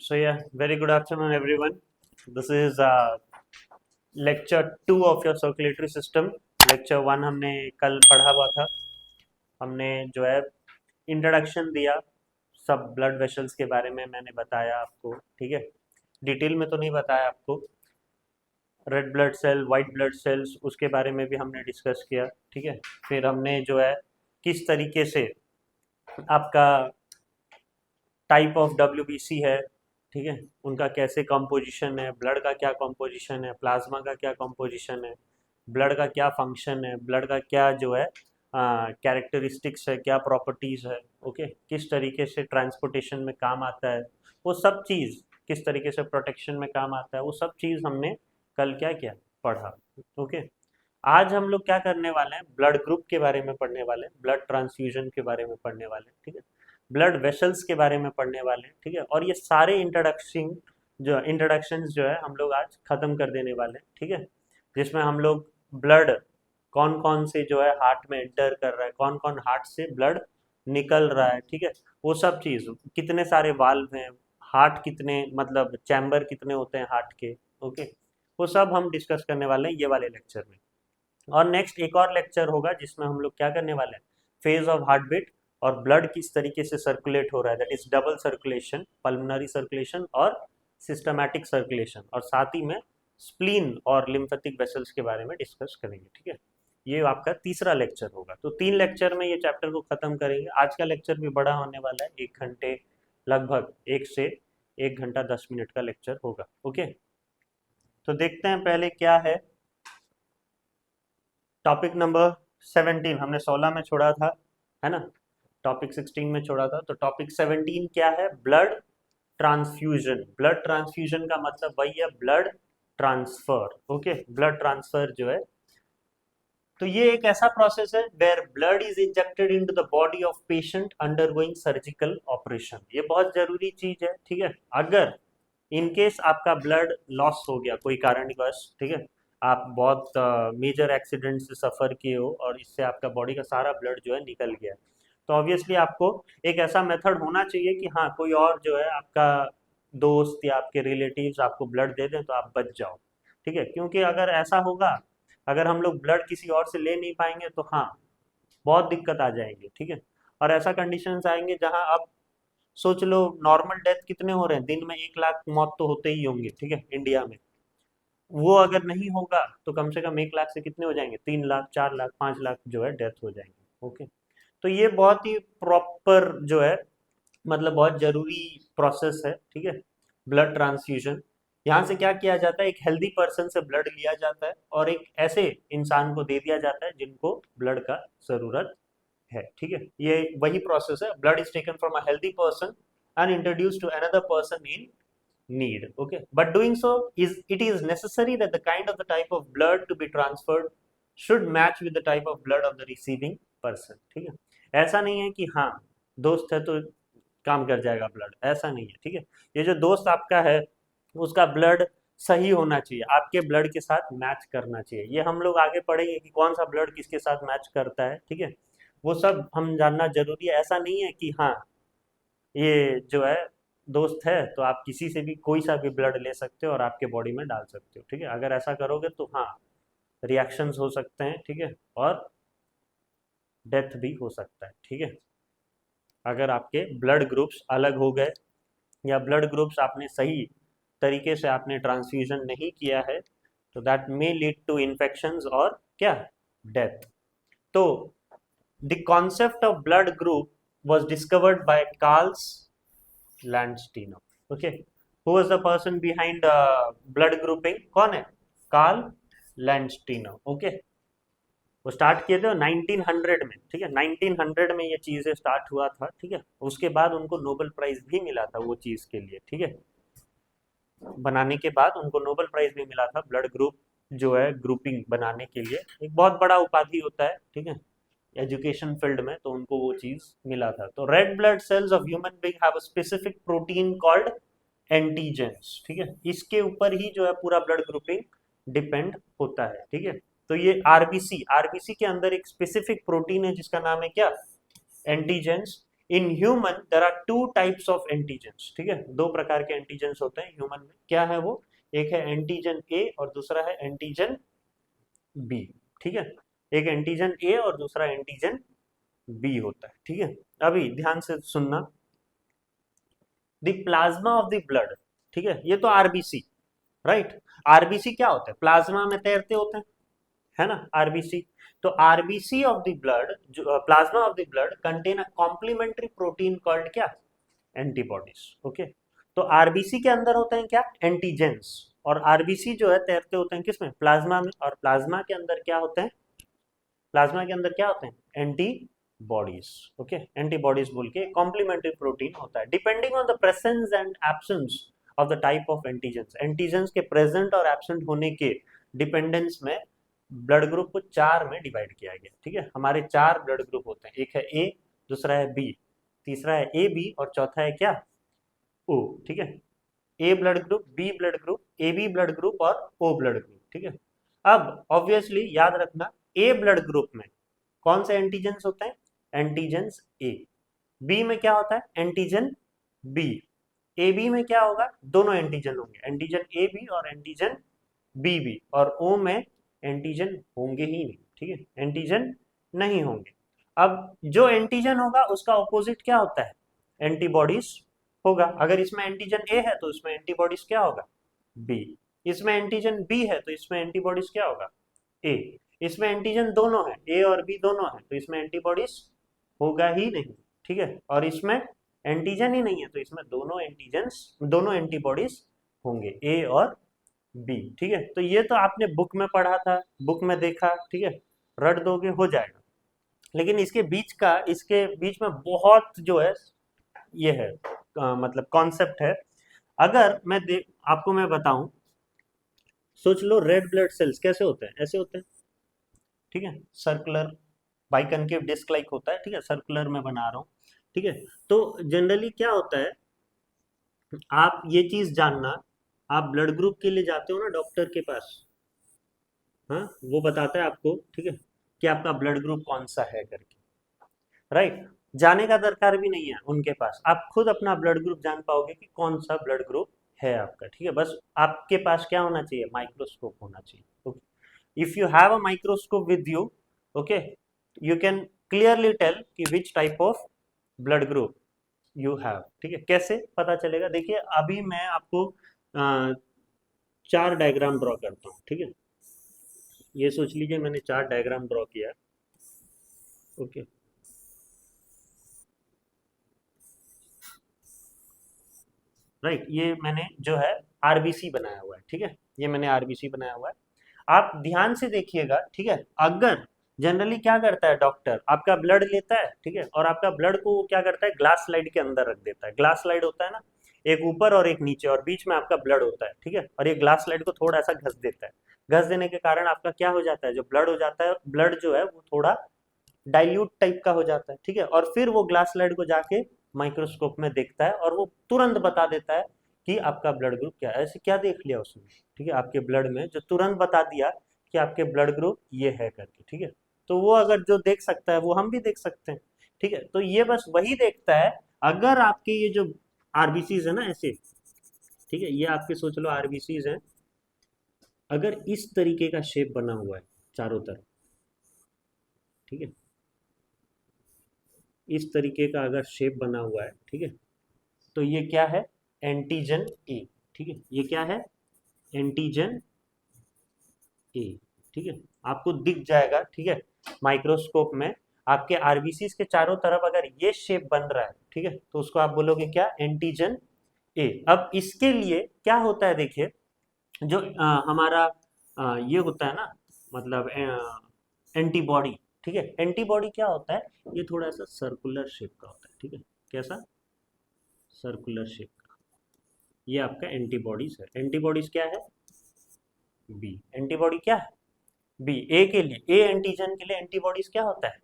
So yeah, very good afternoon, everyone. This is lecture 2 of your circulatory system. lecture 1 हमने कल पढ़ा हुआ था. हमने जो है इंट्रोडक्शन दिया, सब ब्लड वेसल्स के बारे में मैंने बताया आपको. ठीक है, डिटेल में तो नहीं बताया आपको. Red blood cell, white blood cells, उसके बारे में भी हमने डिस्कस किया. ठीक है, फिर हमने जो है किस तरीके से आपका टाइप ऑफ डब्ल्यूबीसी है, ठीक है, उनका कैसे कंपोजिशन है, ब्लड का क्या कंपोजिशन है, प्लाज्मा का क्या कंपोजिशन है, ब्लड का क्या फंक्शन है, ब्लड का क्या जो है कैरेक्टरिस्टिक्स है, क्या प्रॉपर्टीज़ है. ओके, किस तरीके से ट्रांसपोर्टेशन में काम आता है, वो सब चीज़ किस तरीके से प्रोटेक्शन में काम आता है, वो सब चीज़ हमने कल क्या किया, पढ़ा. ओके, आज हम लोग क्या करने वाले हैं, ब्लड ग्रुप के बारे में पढ़ने वाले हैं, ब्लड ट्रांसफ्यूजन के बारे में पढ़ने वाले हैं. ठीक है, ब्लड वेसल्स के बारे में पढ़ने वाले हैं. ठीक है, और ये सारे इंट्रोडक्शंस जो है हम लोग आज खत्म कर देने वाले हैं. ठीक है, जिसमें हम लोग ब्लड कौन कौन से जो है हार्ट में एंटर कर रहा है, कौन कौन हार्ट से ब्लड निकल रहा है, ठीक है, वो सब चीज़, कितने सारे वाल्व हैं, हार्ट कितने, मतलब चैम्बर कितने होते हैं हार्ट के. ओके, वो सब हम डिस्कस करने वाले हैं ये वाले लेक्चर में. और नेक्स्ट एक और लेक्चर होगा जिसमें हम लोग क्या करने वाले हैं, फेज ऑफ हार्ट बीट और ब्लड किस तरीके से सर्कुलेट हो रहा है, that is double circulation, pulmonary circulation और सिस्टमैटिक सर्कुलेशन, और साथ ही में स्प्लीन और लिम्फेटिक वेसल्स के बारे में डिस्कस करेंगे. ठीक है, ये आपका तीसरा लेक्चर होगा. तो 3 लेक्चर में ये चैप्टर को खत्म करेंगे. आज का लेक्चर भी बड़ा होने वाला है, 1 घंटे, लगभग 1 से 1 घंटा 10 मिनट का लेक्चर होगा. ओके, तो देखते हैं पहले क्या है टॉपिक नंबर 17. हमने 16 में छोड़ा था, है ना, टॉपिक 16 में छोड़ा था. तो टॉपिक 17 क्या है, ब्लड ट्रांसफ्यूजन. ब्लड ट्रांसफ्यूजन का मतलब वही है, blood transfer. Okay, blood transfer जो है, तो ये एक ऐसा प्रोसेस है where blood is injected into the body of patient undergoing surgical operation. ये बहुत जरूरी चीज है. ठीक है, अगर इन केस आपका ब्लड लॉस हो गया कोई कारणवश, ठीक है, आप बहुत मेजर एक्सीडेंट से सफ़र किए हो और इससे आपका बॉडी का सारा ब्लड जो है निकल गया, तो ऑब्वियसली आपको एक ऐसा मेथड होना चाहिए कि हाँ, कोई और जो है आपका दोस्त या आपके रिलेटिव्स आपको ब्लड दे दें तो आप बच जाओ. ठीक है, क्योंकि अगर ऐसा होगा, अगर हम लोग ब्लड किसी और से ले नहीं पाएंगे तो हाँ, बहुत दिक्कत आ जाएंगे. ठीक है, और ऐसा कंडीशंस आएंगे जहाँ आप सोच लो, नॉर्मल डेथ कितने हो रहे हैं दिन में, 1 लाख मौत तो होते ही होंगे. ठीक है, इंडिया में वो अगर नहीं होगा तो कम से कम 1 लाख से कितने हो जाएंगे, 3 लाख, 4 लाख, 5 लाख जो है डेथ हो जाएंगे. ओके, तो ये बहुत ही प्रॉपर जो है, मतलब बहुत जरूरी प्रोसेस है. ठीक है, ब्लड ट्रांसफ्यूजन. यहाँ से क्या किया जाता है, एक हेल्दी पर्सन से ब्लड लिया जाता है और एक ऐसे इंसान को दे दिया जाता है जिनको ब्लड का जरूरत है. ठीक है, ये वही प्रोसेस है, blood is taken from a healthy person and introduce to another person in need. Okay, but doing so is, it is necessary that the kind of the type of blood to be transferred should match with the type of blood of the receiving person. ठीक है, ऐसा नहीं है कि हाँ, दोस्त है तो काम कर जाएगा ब्लड, ऐसा नहीं है. ठीक है, ये जो दोस्त आपका है उसका ब्लड सही होना चाहिए, आपके ब्लड के साथ मैच करना चाहिए. ये हम लोग आगे पढ़ेंगे कि कौन सा ब्लड किसके साथ मैच करता है. ठीक है, वो सब हम जानना जरूरी है. ऐसा नहीं है कि हाँ, ये जो है दोस्त है तो आप किसी से भी कोई सा भी ब्लड ले सकते हो और आपके बॉडी में डाल सकते हो. ठीक है, अगर ऐसा करोगे तो हाँ, रिएक्शंस हो सकते हैं. ठीक है, और डेथ भी हो सकता है. ठीक है, अगर आपके ब्लड ग्रुप्स अलग हो गए या ब्लड ग्रुप्स आपने सही तरीके से आपने ट्रांसफ्यूजन नहीं किया है, तो that may lead to infections और क्या, डेथ. तो the concept of blood group was discovered by Carl Landsteiner. Okay, who was the person behind blood grouping, कौन है, कार्ल लैंडस्टीनर. ओके, वो स्टार्ट किए थे 1900 में. ठीक है, 1900 में ये चीज़ें स्टार्ट हुआ था. ठीक है, उसके बाद उनको नोबेल प्राइज भी मिला था वो चीज़ के लिए. ठीक है, बनाने के बाद उनको नोबेल प्राइज भी मिला था. ब्लड ग्रुप जो है ग्रुपिंग बनाने के लिए एक बहुत बड़ा उपाधि होता है. ठीक है, एजुकेशन फील्ड में, तो उनको वो चीज मिला था. तो red blood cells of human being have a specific protein called antigens. ठीक है, इसके ऊपर ही जो है पूरा ब्लड ग्रुपिंग डिपेंड होता है. ठीक है, तो ये आरबीसी, आरबीसी के अंदर एक स्पेसिफिक प्रोटीन है जिसका नाम है क्या, antigens. In human there are two types of antigens, ठीक है, दो प्रकार के एंटीजेंस होते हैं ह्यूमन में। क्या है वो? एक है एंटीजन ए और दूसरा है एंटीजन बी, ठीक है। एक एंटीजन ए और दूसरा एंटीजन बी होता है, ठीक है। अभी ध्यान से सुनना, the plasma of the blood, ठीक है, ये तो आरबीसी, राइट। आरबीसी क्या होता है? प्लाज्मा में तैरते होते हैं, है ना, आरबीसी। तो आरबीसी ऑफ द ब्लड, जो plasma of the blood contain a complementary protein called क्या? Antibodies, okay. तो आरबीसी के अंदर होते हैं क्या? एंटीजेंस। और आरबीसी जो है तैरते होते हैं किसमें? प्लाज्मा में। और प्लाज्मा के अंदर क्या होते हैं? प्लाज्मा के अंदर क्या होते हैं? Antibodies, okay. एंटीबॉडीज बोल के कॉम्प्लीमेंट्री प्रोटीन होता है, depending on the presence and absence of the type of antigens. Antigens के प्रेजेंट और एब्सेंट होने के डिपेंडेंस में ब्लड ग्रुप को चार में डिवाइड किया गया, ठीक है। हमारे चार ब्लड ग्रुप होते हैं, एक है ए, दूसरा है बी, तीसरा है ए बी और चौथा है क्या? ओ, ठीक है। A blood group, B blood group, A B blood group और ओ ब्लड ग्रुप, ठीक है। अब ऑब्वियसली याद रखना, ए ब्लड ग्रुप में कौन से एंटीजेंस होते हैं? एंटीजेंस ए। बी में क्या होता है? Antigen B. ए बी में क्या होगा? दोनों एंटीजन होंगे, एंटीजन ए बी और एंटीजन बी बी। और ओ में एंटीजन होंगे ही नहीं, ठीक है, एंटीजन नहीं होंगे। अब जो एंटीजन होगा उसका ऑपोजिट क्या होता है? एंटीबॉडीज होगा। अगर इसमें एंटीजन ए है तो इसमें एंटीबॉडीज क्या होगा? बी। इसमें एंटीजन बी है तो इसमें एंटीबॉडीज क्या होगा? ए। इसमें एंटीजन दोनों है, ए और बी दोनों है, तो इसमें एंटीबॉडीज होगा ही नहीं, ठीक है। और इसमें एंटीजन ही नहीं है तो इसमें दोनों एंटीजेंस, दोनों एंटीबॉडीज होंगे, ए और बी, ठीक है। तो ये तो आपने बुक में पढ़ा था, बुक में देखा, ठीक है, रट दोगे हो जाएगा। लेकिन इसके बीच में बहुत जो है ये है, मतलब कॉन्सेप्ट है। अगर आपको मैं बताऊं, सोच लो रेड ब्लड सेल्स कैसे होते हैं? ऐसे होते हैं, ठीक है, सर्कुलर बाइकनकेव डिस्क लाइक होता है, ठीक है, सर्कुलर में बना रहा हूँ, ठीक है। तो जनरली क्या होता है, आप ये चीज जानना, आप ब्लड ग्रुप के लिए जाते हो ना डॉक्टर के पास, हाँ, वो बताता है आपको, ठीक है, कि आपका ब्लड ग्रुप कौन सा है करके, राइट। जाने का दरकार भी नहीं है उनके पास, आप खुद अपना ब्लड ग्रुप जान पाओगे कि कौन सा ब्लड ग्रुप है आपका, ठीक है। बस आपके पास क्या होना चाहिए? माइक्रोस्कोप होना चाहिए, okay. If you have a microscope with you, okay, you can clearly tell कि which type of blood group you have, ठीक है। कैसे पता चलेगा? देखिए अभी मैं आपको चार डायग्राम ड्रॉ करता हूँ, ठीक है। ये सोच लीजिए मैंने चार डायग्राम ड्रॉ किया, ओके। राइट, ये मैंने जो है आरबीसी बनाया हुआ है, ठीक है, ये मैंने आरबीसी बनाया हुआ है। आप ध्यान से देखिएगा, ठीक है। अगर जनरली क्या करता है डॉक्टर, आपका ब्लड लेता है, ठीक है, और आपका ब्लड को वो क्या करता है? ग्लास स्लाइड के अंदर रख देता है। ग्लास स्लाइड होता है ना, एक ऊपर और एक नीचे, और बीच में आपका ब्लड होता है, ठीक है। और ये ग्लास स्लाइड को थोड़ा सा घस देता है। घस देने के कारण आपका क्या हो जाता है? जो ब्लड हो जाता है, ब्लड जो है वो थोड़ा डाइल्यूट टाइप का हो जाता है, ठीक है। और फिर वो ग्लास स्लाइड को जाके माइक्रोस्कोप में देखता है और वो तुरंत बता देता है कि आपका ब्लड ग्रुप क्या है। ऐसे क्या देख लिया उसने, ठीक है, आपके ब्लड में जो तुरंत बता दिया कि आपके ब्लड ग्रुप ये है करके, ठीक है। तो वो अगर जो देख सकता है वो हम भी देख सकते हैं, ठीक है। तो ये बस वही देखता है, अगर आपके ये जो आरबीसीज है ना ऐसे, ठीक है, ये आपके सोच लो आरबीसीज हैं, अगर इस तरीके का शेप बना हुआ है चारों तरफ, ठीक है, इस तरीके का अगर शेप बना हुआ है, ठीक है, तो ये क्या है? एंटीजन ए, ठीक है, ये क्या है? एंटीजन ए, ठीक है, आपको दिख जाएगा, ठीक है, माइक्रोस्कोप में आपके आरबीसी के चारों तरफ अगर ये शेप बन रहा है, ठीक है, तो उसको आप बोलोगे क्या? एंटीजन ए। अब इसके लिए क्या होता है देखिए, जो हमारा ये होता है ना, मतलब एंटीबॉडी, ठीक है, एंटीबॉडी क्या होता है? ये थोड़ा सा सर्कुलर शेप का होता है, ठीक है, कैसा? सर्कुलर शेप का। ये आपका एंटीबॉडीज है। एंटीबॉडीज क्या है? बी। एंटीबॉडी क्या है? बी। ए के लिए, ए एंटीजन के लिए एंटीबॉडीज क्या होता है?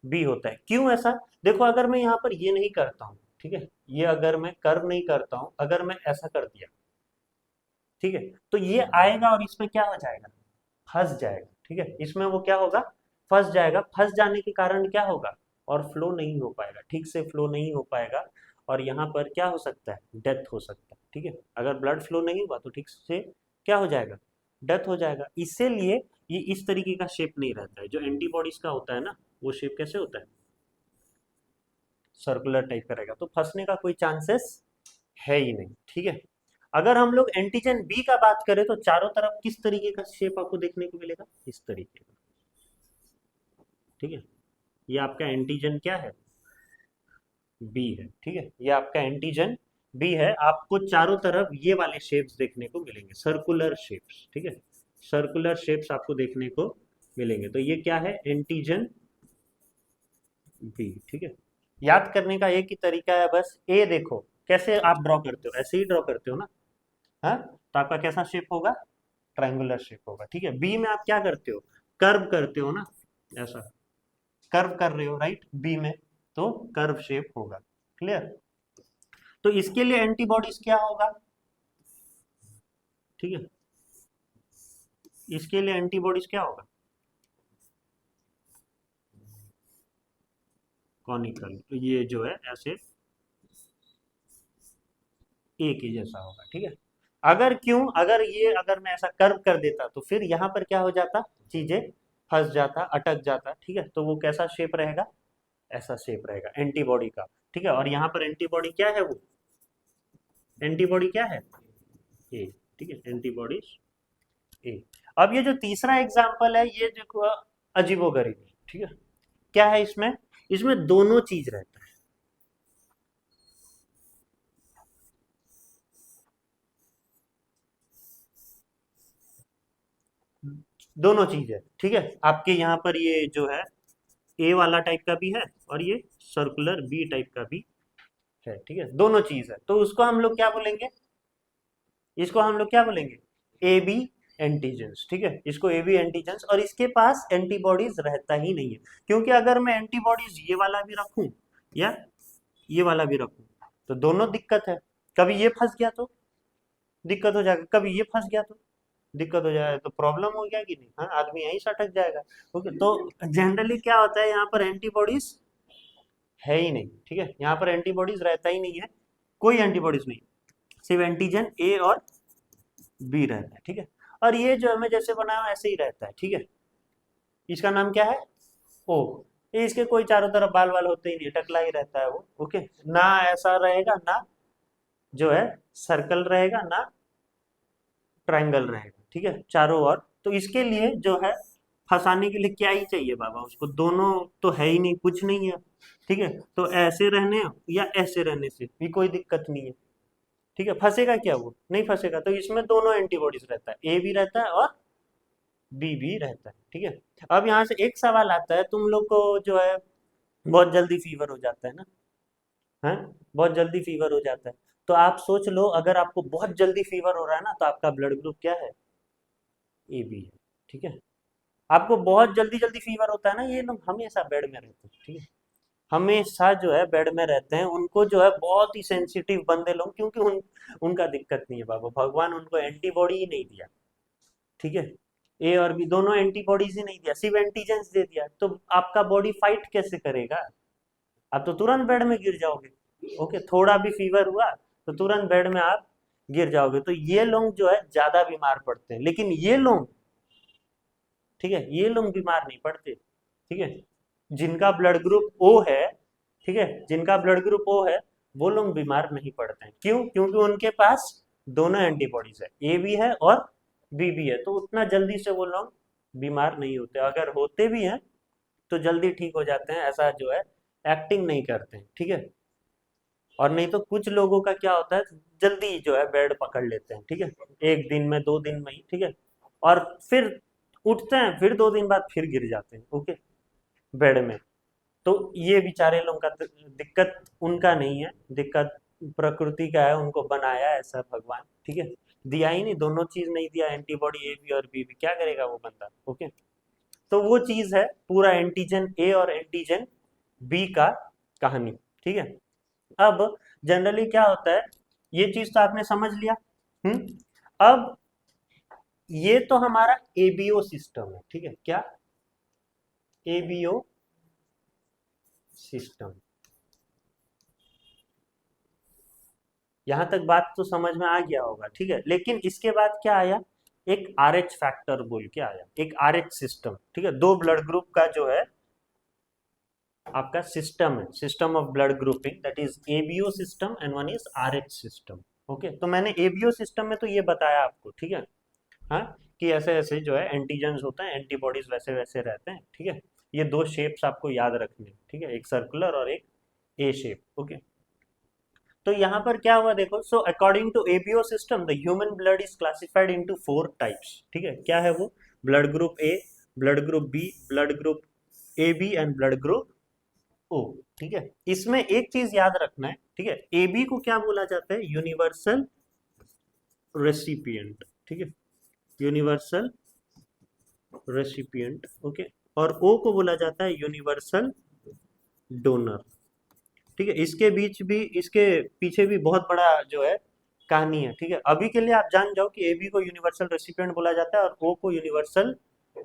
बी होता है। क्यों ऐसा? देखो अगर मैं यहाँ पर ये नहीं करता हूँ, ठीक है, ये अगर मैं कर्व नहीं करता हूँ, अगर मैं ऐसा कर दिया, ठीक है, तो ये आएगा और इसमें क्या हो जाएगा? फंस जाएगा, ठीक है, इसमें वो क्या होगा? फंस जाएगा। फंस जाने के कारण क्या होगा? और फ्लो नहीं हो पाएगा, ठीक से फ्लो नहीं हो पाएगा, और यहाँ पर क्या हो सकता है, डेथ हो सकता है। ठीक है, अगर ब्लड फ्लो नहीं हुआ तो ठीक से क्या हो जाएगा, डेथ हो जाएगा। इसीलिए ये इस तरीके का शेप नहीं रहता है। जो एंटीबॉडीज का होता है ना, वो शेप कैसे होता है, सर्कुलर टाइप का रहेगा, तो फंसने का कोई चांसेस है ही नहीं। ठीक है, अगर हम लोग एंटीजन बी का बात करें तो चारों तरफ किस तरीके का शेप आपको देखने को मिलेगा, इस तरीके का। ठीक है, ये आपका एंटीजन क्या है, बी है। ठीक है, ये आपका एंटीजन बी है, आपको चारों तरफ ये वाले शेप्स देखने को मिलेंगे, सर्कुलर शेप्स। ठीक है, सर्कुलर शेप्स आपको देखने को मिलेंगे। तो ये क्या है, एंटीजन बी। ठीक है, याद करने का एक ही तरीका है बस, ए देखो कैसे आप ड्रॉ करते हो, ऐसे ही ड्रॉ करते हो ना। हाँ, तो आपका कैसा शेप होगा, ट्रायंगुलर शेप होगा। ठीक है, बी में आप क्या करते हो, कर्व करते हो ना, ऐसा कर्व कर रहे हो राइट, बी में तो कर्व शेप होगा। क्लियर, तो इसके लिए एंटीबॉडीज क्या होगा, ठीक है, इसके लिए एंटीबॉडीज क्या होगा, कॉनिकल, तो ये जो है ऐसे ए के जैसा होगा। ठीक है, अगर क्यों, अगर ये, अगर मैं ऐसा कर्व कर देता तो फिर यहाँ पर क्या हो जाता, चीजें फंस जाता, अटक जाता। ठीक है, तो वो कैसा शेप रहेगा, ऐसा शेप रहेगा एंटीबॉडी का। ठीक है, और यहाँ पर एंटीबॉडी क्या है, वो एंटीबॉडी क्या है, ए। ठीक है, एंटीबॉडीज ए। अब ये जो तीसरा एग्जाम्पल है, ये देखो अजीबोगरीब। ठीक है, क्या है इसमें, इसमें दोनों चीज रहता है, दोनों चीज है। ठीक है, आपके यहाँ पर ये जो है ए वाला टाइप का भी है, और ये सर्कुलर बी टाइप का भी है। ठीक है, दोनों चीज है, तो उसको हम लोग क्या बोलेंगे, इसको हम लोग क्या बोलेंगे, ए बी एंटीजेंस। ठीक है, इसको ए बी एंटीजेंस, और इसके पास एंटीबॉडीज रहता ही नहीं है। क्योंकि अगर मैं एंटीबॉडीज ये वाला भी रखूं या ये वाला भी रखूं तो दोनों दिक्कत है, कभी ये फंस गया तो दिक्कत हो जाएगा, कभी ये फंस गया तो दिक्कत हो जाएगा, तो प्रॉब्लम हो गया कि नहीं, हाँ, आदमी यहीं से अटक जाएगा। ओके, तो जनरली क्या होता है, यहाँ पर एंटीबॉडीज है ही नहीं। ठीक है, यहाँ पर एंटीबॉडीज रहता ही नहीं है, कोई एंटीबॉडीज नहीं, सिर्फ एंटीजन ए और बी रहता है। ठीक है, और ये जो हमें जैसे बनाया हुआ ऐसे ही रहता है। ठीक है, इसका नाम क्या है, ओ। ये इसके कोई चारों तरफ बाल बाल होते ही नहीं, टकला ही रहता है वो। ओके, ना ऐसा रहेगा, ना जो है सर्कल रहेगा, ना ट्रायंगल रहेगा। ठीक है, चारों ओर। तो इसके लिए जो है फंसाने के लिए क्या ही चाहिए बाबा, उसको दोनों तो है ही नहीं, कुछ नहीं है। ठीक है, तो ऐसे रहने या ऐसे रहने से भी कोई दिक्कत नहीं है। ठीक है, फंसेगा क्या, वो नहीं फंसेगा। तो इसमें दोनों एंटीबॉडीज रहता है, ए भी रहता है और बी भी रहता है। ठीक है, अब यहाँ से एक सवाल आता है, तुम लोग को जो है बहुत जल्दी फीवर हो जाता है ना, है, बहुत जल्दी फीवर हो जाता है। तो आप सोच लो, अगर आपको बहुत जल्दी फीवर हो रहा है ना, तो आपका ब्लड ग्रुप क्या है, ए बी है। ठीक है, आपको बहुत जल्दी जल्दी फीवर होता है ना, ये लोग हमेशा बेड में रहते हैं। ठीक है, हमेशा जो है बेड में रहते हैं, उनको जो है बहुत ही सेंसिटिव बंदे लोग, क्योंकि उनका दिक्कत नहीं है बाबा, भगवान उनको एंटीबॉडी ही नहीं दिया। ठीक है, ए और बी दोनों एंटीबॉडीज ही नहीं दिया, सिर्फ एंटीजेंस दे दिया, तो आपका बॉडी फाइट कैसे करेगा, आप तो तुरंत बेड में गिर जाओगे। ओके, थोड़ा भी फीवर हुआ तो तुरंत बेड में आप गिर जाओगे। तो ये लोग जो है ज्यादा बीमार पड़ते हैं, लेकिन ये लोग, ठीक है, ये लोग बीमार नहीं पड़ते। ठीक है, जिनका ब्लड ग्रुप ओ है, ठीक है, जिनका ब्लड ग्रुप ओ है, वो लोग बीमार नहीं पड़ते हैं। क्यों, क्योंकि उनके पास दोनों एंटीबॉडीज है, ए भी है और बी भी है, तो उतना जल्दी से वो लोग बीमार नहीं होते। अगर होते भी हैं तो जल्दी ठीक हो जाते हैं, ऐसा जो है एक्टिंग नहीं करते हैं। ठीक है, और नहीं तो कुछ लोगों का क्या होता है, जल्दी जो है बेड पकड़ लेते हैं। ठीक है, एक दिन में, दो दिन में ही। ठीक है, और फिर उठते हैं, फिर दो दिन बाद फिर गिर जाते हैं। ओके, बेड में। तो ये बेचारे लोगों का दिक्कत उनका नहीं है, दिक्कत प्रकृति का है, उनको बनाया है ऐसा भगवान। ठीक है, दिया ही नहीं, दोनों चीज नहीं दिया, एंटीबॉडी ए बी और बी भी, क्या करेगा वो बंदा। ओके, तो वो चीज है पूरा एंटीजन ए और एंटीजन बी का कहानी। ठीक है, अब जनरली क्या होता है, ये चीज तो आपने समझ लिया। अब ये तो हमारा एबीओ सिस्टम है। ठीक है, क्या, एबीओ सिस्टम। यहां तक बात तो समझ में आ गया होगा, ठीक है। लेकिन इसके बाद क्या आया, एक RH फैक्टर बोल के आया, एक RH सिस्टम, ठीक है। दो ब्लड ग्रुप का जो है आपका सिस्टम है, system of blood grouping, that is ABO system and one is RH system. Okay, तो मैंने ABO सिस्टम में तो ये बताया आपको, ठीक है। हाँ, कि ऐसे ऐसे जो है एंटीजेंस होते हैं, एंटीबॉडीज वैसे वैसे रहते हैं, ठीक है। ये दो शेप्स आपको याद रखने, ठीक है, एक सर्कुलर और एक ए शेप। ओके, तो यहाँ पर क्या हुआ देखो, so according to ABO system the human blood is classified into 4 types, ठीक है। क्या है वो, blood group A, blood group B, blood group AB and blood group O, ठीक है। इसमें एक चीज याद रखना है, ठीक है, AB को क्या बोला जाता है, यूनिवर्सल रेसिपिएंट, ठीक है, यूनिवर्सल रेसिपिएंट। ओके, और O को बोला जाता है यूनिवर्सल डोनर, ठीक है। इसके बीच भी, इसके पीछे भी बहुत बड़ा जो है कहानी है, ठीक है। अभी के लिए आप जान जाओ कि AB को यूनिवर्सल रेसिपिएंट बोला जाता है और O को यूनिवर्सल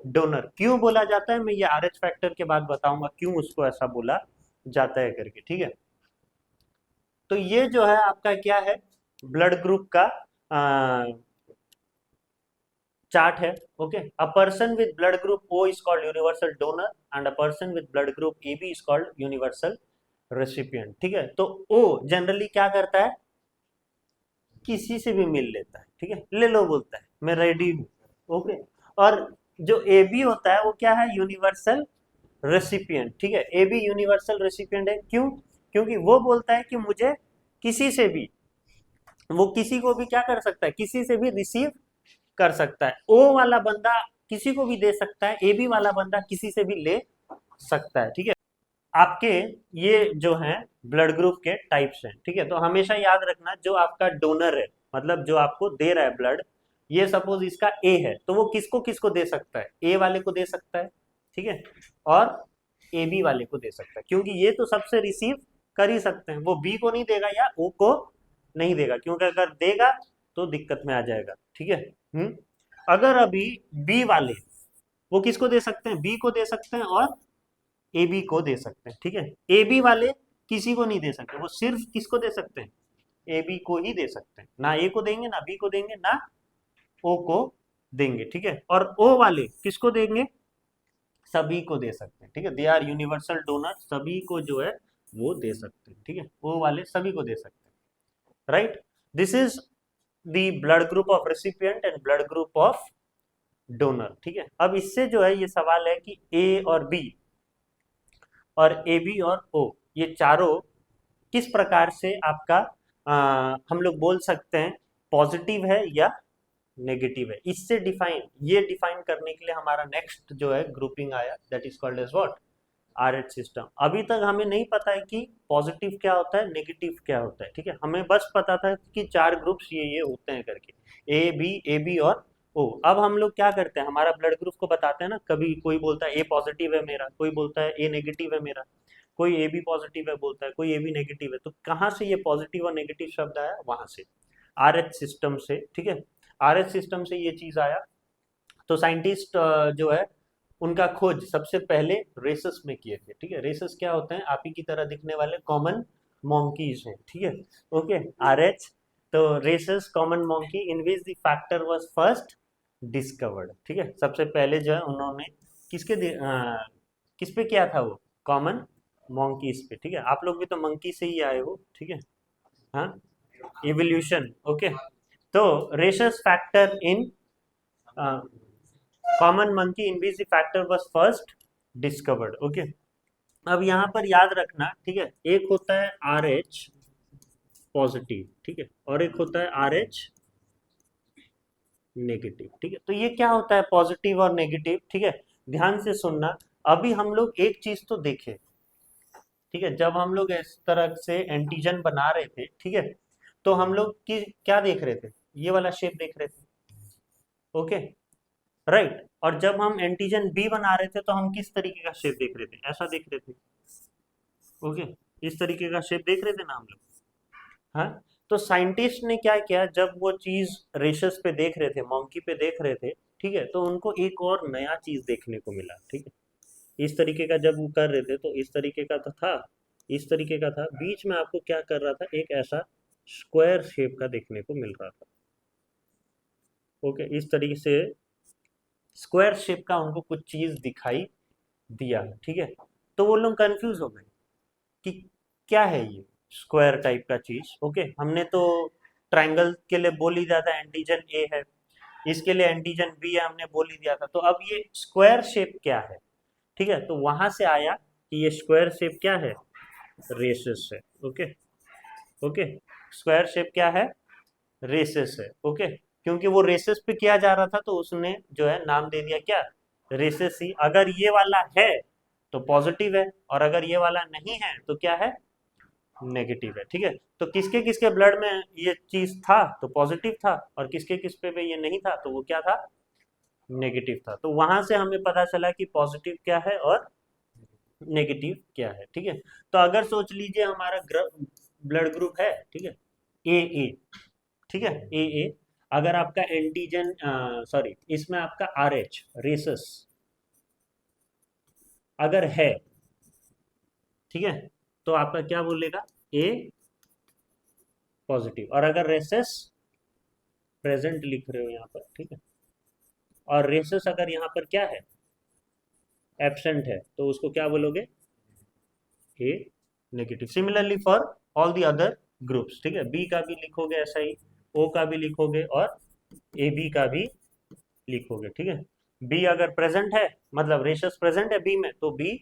डोनर। क्यों बोला जाता है, मैं ये RH फैक्टर के बाद बताऊंगा क्यों उसको ऐसा बोला जाता है करके, ठीक है। तो ये जो है आपका क्या है, ब्लड ग्रुप का चार्ट है। Okay, a person with blood group O is called universal donor and a person with blood group AB is called universal recipient, ठीक है। तो O जनरली क्या करता है, किसी से भी मिल लेता है, ठीक है, ले लो बोलता है, मैं रेडी हूँ। ओके, और जो AB होता है वो क्या है, यूनिवर्सल रेसिपिएंट, ठीक है। AB यूनिवर्सल रेसिपिएंट है, क्यों, क्योंकि वो बोलता है कि मुझे किसी से भी, वो किसी को भी क्या कर सकता है, किसी से भी रिसीव कर सकता है। O वाला बंदा किसी को भी दे सकता है, AB वाला बंदा किसी से भी ले सकता है, ठीक है। आपके ये जो है ब्लड ग्रुप के टाइप्स हैं, ठीक है। तो हमेशा याद रखना, जो आपका डोनर है, मतलब जो आपको दे रहा है ब्लड, ये सपोज इसका A है, तो वो किसको किसको दे सकता है, A वाले को दे सकता है, ठीक है, और AB वाले को दे सकता है, क्योंकि ये तो सबसे रिसीव कर ही सकते हैं। वो B को नहीं देगा या O को नहीं देगा, क्योंकि अगर देगा तो दिक्कत में आ जाएगा, ठीक है। अगर अभी B वाले, वो किसको दे सकते हैं, B को दे सकते हैं और AB को दे सकते हैं, ठीक है। AB वाले किसी को नहीं दे सकते, वो सिर्फ किसको दे सकते हैं, AB को ही दे सकते हैं, ना A को देंगे, ना B को देंगे, ना O को देंगे, ठीक है। और O वाले किसको देंगे, सभी को दे सकते हैं, ठीक है। दे आर यूनिवर्सल डोनर, सभी को जो है वो दे सकते हैं, ठीक है। O वाले सभी को दे सकते हैं, right. This is the blood group of recipient and blood group of donor, ठीक है। अब इससे जो है ये सवाल है कि A और B और AB और O, ये चारों किस प्रकार से आपका हम लोग बोल सकते हैं पॉजिटिव है या नेगेटिव है। इससे डिफाइन, ये डिफाइन करने के लिए हमारा नेक्स्ट जो है ग्रुपिंग आया, that is called as what, RH system. अभी तक हमें नहीं पता है कि पॉजिटिव क्या होता है, नेगेटिव क्या होता है, ठीक है। हमें बस पता था कि 4 ग्रुप्स ये होते हैं करके, AB और O। अब हम लोग क्या करते हैं, हमारा ब्लड ग्रुप को बताते हैं ना, कभी कोई बोलता है A पॉजिटिव है मेरा, कोई बोलता है A नेगेटिव है मेरा, कोई AB पॉजिटिव है बोलता है, कोई AB नेगेटिव है। तो कहाँ से ये पॉजिटिव और नेगेटिव शब्द आया, वहां से, RH सिस्टम से, ठीक है। RH सिस्टम से ये चीज आया। तो साइंटिस्ट जो है उनका खोज सबसे पहले रेसस में किए थे, ठीक है। रेसस क्या होते हैं, आप ही की तरह दिखने वाले कॉमन मॉन्कीज हैं, ठीक है। ओके, RH, तो rhesus common monkey in which the factor was first discovered, ठीक है। सबसे पहले जो है उन्होंने किस पे किया था, वो कॉमन मॉन्कीज पे, ठीक है। आप लोग भी तो मंकी से ही आए हो, ठीक है। हाँ, इवोल्यूशन, ओके। तो rhesus factor in common monkey in which the factor was first discovered, okay. अब यहाँ पर याद रखना, ठीक है, एक होता है RH पॉजिटिव, ठीक है, और एक होता है RH नेगेटिव, ठीक है। तो ये क्या होता है पॉजिटिव और नेगेटिव, ठीक है, ध्यान से सुनना। अभी हम लोग एक चीज तो देखे, ठीक है, जब हम लोग इस तरह से एंटीजन बना रहे थे, ठीक है, तो हम लोग की क्या देख रहे थे, ये वाला शेप देख रहे थे, ओके, राइट। और जब हम एंटीजन बी बना रहे थे तो हम किस तरीके का शेप देख रहे थे, ऐसा देख रहे थे, ओके, इस तरीके का शेप देख रहे थे ना हम लोग। हाँ, तो साइंटिस्ट ने क्या किया, जब वो चीज रेशस पे देख रहे थे, मॉन्की पे देख रहे थे, ठीक है, तो उनको एक और नया चीज देखने को मिला, ठीक है। इस तरीके का जब वो कर रहे थे तो इस तरीके का तो था, इस तरीके का था, बीच में आपको क्या कर रहा था, एक ऐसा स्क्वायर शेप का देखने को मिल रहा था। ओके, इस तरीके से स्क्वायर शेप का उनको कुछ चीज दिखाई दिया, ठीक है। तो वो लोग कंफ्यूज हो गए कि क्या है ये स्क्वायर टाइप का चीज। ओके, हमने तो ट्रायंगल के लिए बोल ही दिया था एंटीजन ए है, इसके लिए एंटीजन बी है, हमने बोल ही दिया था। तो अब ये स्क्वायर शेप क्या है, ठीक है, तो वहां से आया कि ये स्क्वायर शेप क्या है, रेसेस है। ओके, ओके, स्क्वायर शेप क्या है, रेसेस है। ओके, क्योंकि वो रेसेस पे किया जा रहा था तो उसने जो है नाम दे दिया क्या, रेसेस ही। अगर ये वाला है तो पॉजिटिव है, और अगर ये वाला नहीं है तो क्या है, नेगेटिव है, ठीक है। तो किसके किसके ब्लड में ये चीज था तो पॉजिटिव था, और किसके किस पे ये नहीं था तो वो क्या था, नेगेटिव था। तो वहां से हमें पता चला कि पॉजिटिव क्या है और नेगेटिव क्या है, ठीक है। तो अगर सोच लीजिए हमारा ब्लड ग्रुप है, ठीक है, ए ए, ठीक है, ए ए, अगर आपका एंटीजन सॉरी इसमें आपका आर एच रेसस अगर है, ठीक है, तो आपका क्या बोलेगा, ए पॉजिटिव। और अगर रेसस प्रेजेंट लिख रहे हो यहाँ पर, ठीक है, और रेसस अगर यहाँ पर क्या है, एब्सेंट है, तो उसको क्या बोलोगे, A negative. Similarly for all the other groups, ठीक है, बी का भी लिखोगे ऐसा ही, ओ का भी लिखोगे और ए बी का भी लिखोगे, ठीक है। बी अगर प्रेजेंट है, मतलब रेशस प्रेजेंट है बी में, तो बी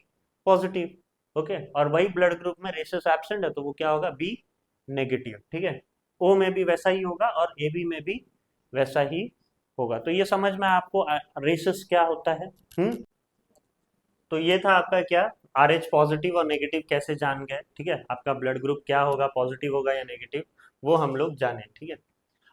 पॉजिटिव। ओके, और वही ब्लड ग्रुप में रेशस एब्सेंट है तो वो क्या होगा, बी नेगेटिव, ठीक है। ओ में भी वैसा ही होगा और ए बी में भी वैसा ही होगा। तो ये समझ में आपको रेशस क्या होता है। तो ये था आपका क्या, आर एच पॉजिटिव और नेगेटिव कैसे जान गए, ठीक है। आपका ब्लड ग्रुप क्या होगा, पॉजिटिव होगा या नेगेटिव, वो हम लोग जाने, ठीक है।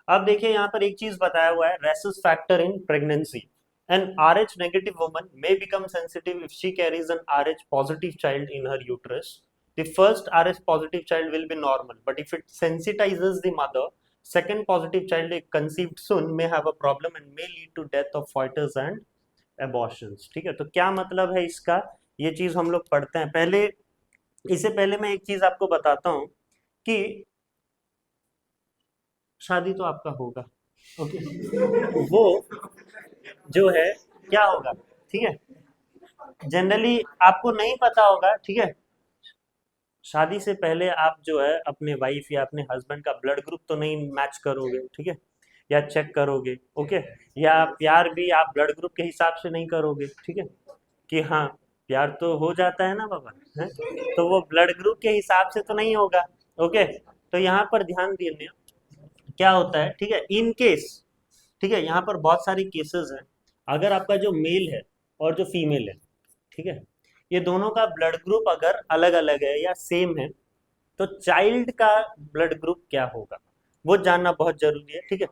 अब देखिए यहाँ पर एक चीज बताया हुआ है, rhesus factor in pregnancy. An Rh negative woman may become sensitive if she carries an Rh positive child in her uterus. The first Rh positive child will be normal, but if it sensitizes the mother, second positive child if conceived soon may have a problem and may lead to death of fetus and abortions, ठीक है। तो क्या मतलब है इसका, ये चीज हम लोग पढ़ते हैं पहले। इससे पहले मैं एक चीज आपको बताता हूँ कि शादी तो आपका होगा, ओके, वो जो है क्या होगा, ठीक है, जनरली आपको नहीं पता होगा, ठीक है। शादी से पहले आप जो है अपने वाइफ या अपने हस्बैंड का ब्लड ग्रुप तो नहीं मैच करोगे, ठीक है, या चेक करोगे, ओके। या प्यार भी आप ब्लड ग्रुप के हिसाब से नहीं करोगे, ठीक है, कि हाँ प्यार तो हो जाता है ना बाबा, है, तो वो ब्लड ग्रुप के हिसाब से तो नहीं होगा। ओके, तो यहाँ पर ध्यान देने क्या होता है, ठीक है, इन केस, ठीक है, यहाँ पर बहुत सारी केसेस हैं। अगर आपका जो मेल है और जो फीमेल है, ठीक है, ये दोनों का ब्लड ग्रुप अगर अलग अलग है या सेम है, तो चाइल्ड का ब्लड ग्रुप क्या होगा वो जानना बहुत जरूरी है, ठीक है।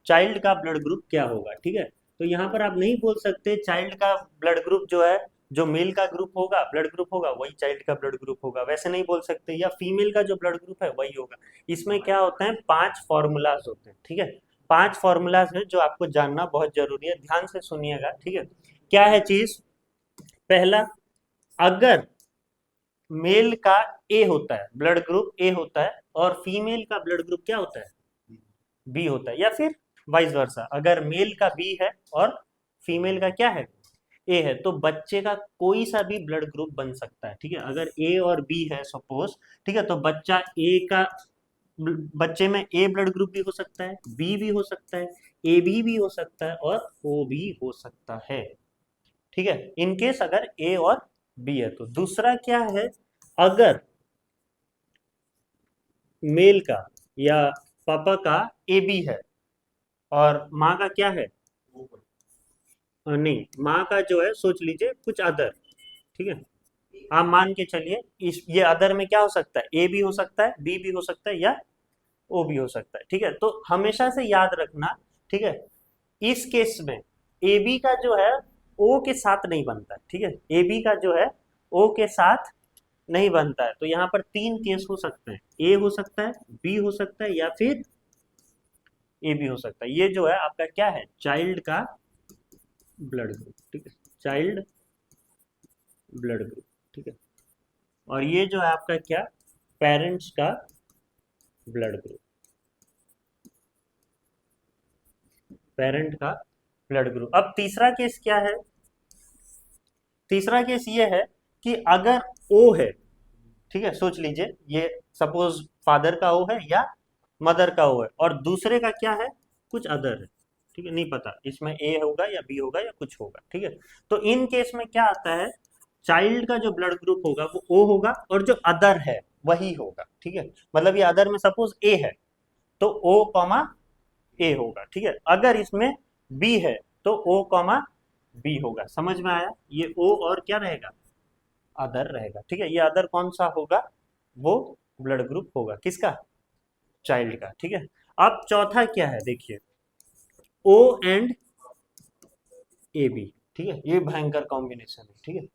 चाइल्ड का ब्लड ग्रुप क्या होगा, ठीक है। तो यहाँ पर आप नहीं बोल सकते चाइल्ड का ब्लड ग्रुप जो है, जो मेल का ग्रुप होगा ब्लड ग्रुप होगा वही चाइल्ड का ब्लड ग्रुप होगा, वैसे नहीं बोल सकते, या फीमेल का जो ब्लड ग्रुप है वही होगा। इसमें क्या होता है, 5 फॉर्मूलाज होते हैं, ठीक है। 5 फॉर्मूलाज है जो आपको जानना बहुत जरूरी है, ध्यान से सुनिएगा, ठीक है। क्या है चीज, पहला, अगर मेल का ए होता है, ब्लड ग्रुप ए होता है, और फीमेल का ब्लड ग्रुप क्या होता है, बी होता है, या फिर वाइस वर्सा, अगर मेल का बी है और फीमेल का क्या है, ए है, तो बच्चे का कोई सा भी ब्लड ग्रुप बन सकता है, ठीक है। अगर ए और बी है सपोज, ठीक है, तो बच्चा ए का, बच्चे में ए ब्लड ग्रुप भी हो सकता है, बी भी हो सकता है, ए बी भी हो सकता है और ओ भी हो सकता है, ठीक है, इनकेस अगर ए और बी है। तो दूसरा क्या है, अगर मेल का या पापा का ए बी है और माँ का क्या है, नहीं, माँ का जो है सोच लीजिए कुछ अदर, ठीक है, आप मान के चलिए इस ये अदर में क्या हो सकता है, ए भी हो सकता है, बी भी हो सकता है या ओ भी हो सकता है, ठीक है। तो हमेशा से याद रखना, ठीक है, इस केस में ए बी का जो है ओ के साथ नहीं बनता है, ठीक है, ए बी का जो है ओ के साथ नहीं बनता है। तो यहाँ पर 3 केस हो सकते हैं, ए हो सकता है, बी हो सकता है या फिर ए बी हो सकता है। ये जो है आपका क्या है, चाइल्ड का ब्लड ग्रुप, ठीक है, चाइल्ड ब्लड ग्रुप, ठीक है। और ये जो है आपका क्या, पेरेंट्स का ब्लड ग्रुप, पेरेंट का ब्लड ग्रुप। अब तीसरा केस क्या है, तीसरा केस ये है कि अगर ओ है, ठीक है, सोच लीजिए ये सपोज फादर का ओ है या मदर का ओ है, और दूसरे का क्या है, कुछ अदर है, ठीक है, नहीं पता इसमें ए होगा या बी होगा या कुछ होगा, ठीक है। तो इन केस में क्या आता है, चाइल्ड का जो ब्लड ग्रुप होगा वो ओ होगा और जो अदर है वही होगा, ठीक है। मतलब ये अदर में सपोज ए है तो ओ कॉमा ए होगा, ठीक है। अगर इसमें बी है तो ओ कॉमा बी होगा। समझ में आया, ये ओ और क्या रहेगा, अदर रहेगा, ठीक है। ये अदर कौन सा होगा, वो ब्लड ग्रुप होगा किसका, चाइल्ड का, ठीक है। अब चौथा क्या है देखिए, ओ एंड ए बी, ठीक है, ये भयंकर कॉम्बिनेशन है, ठीक है।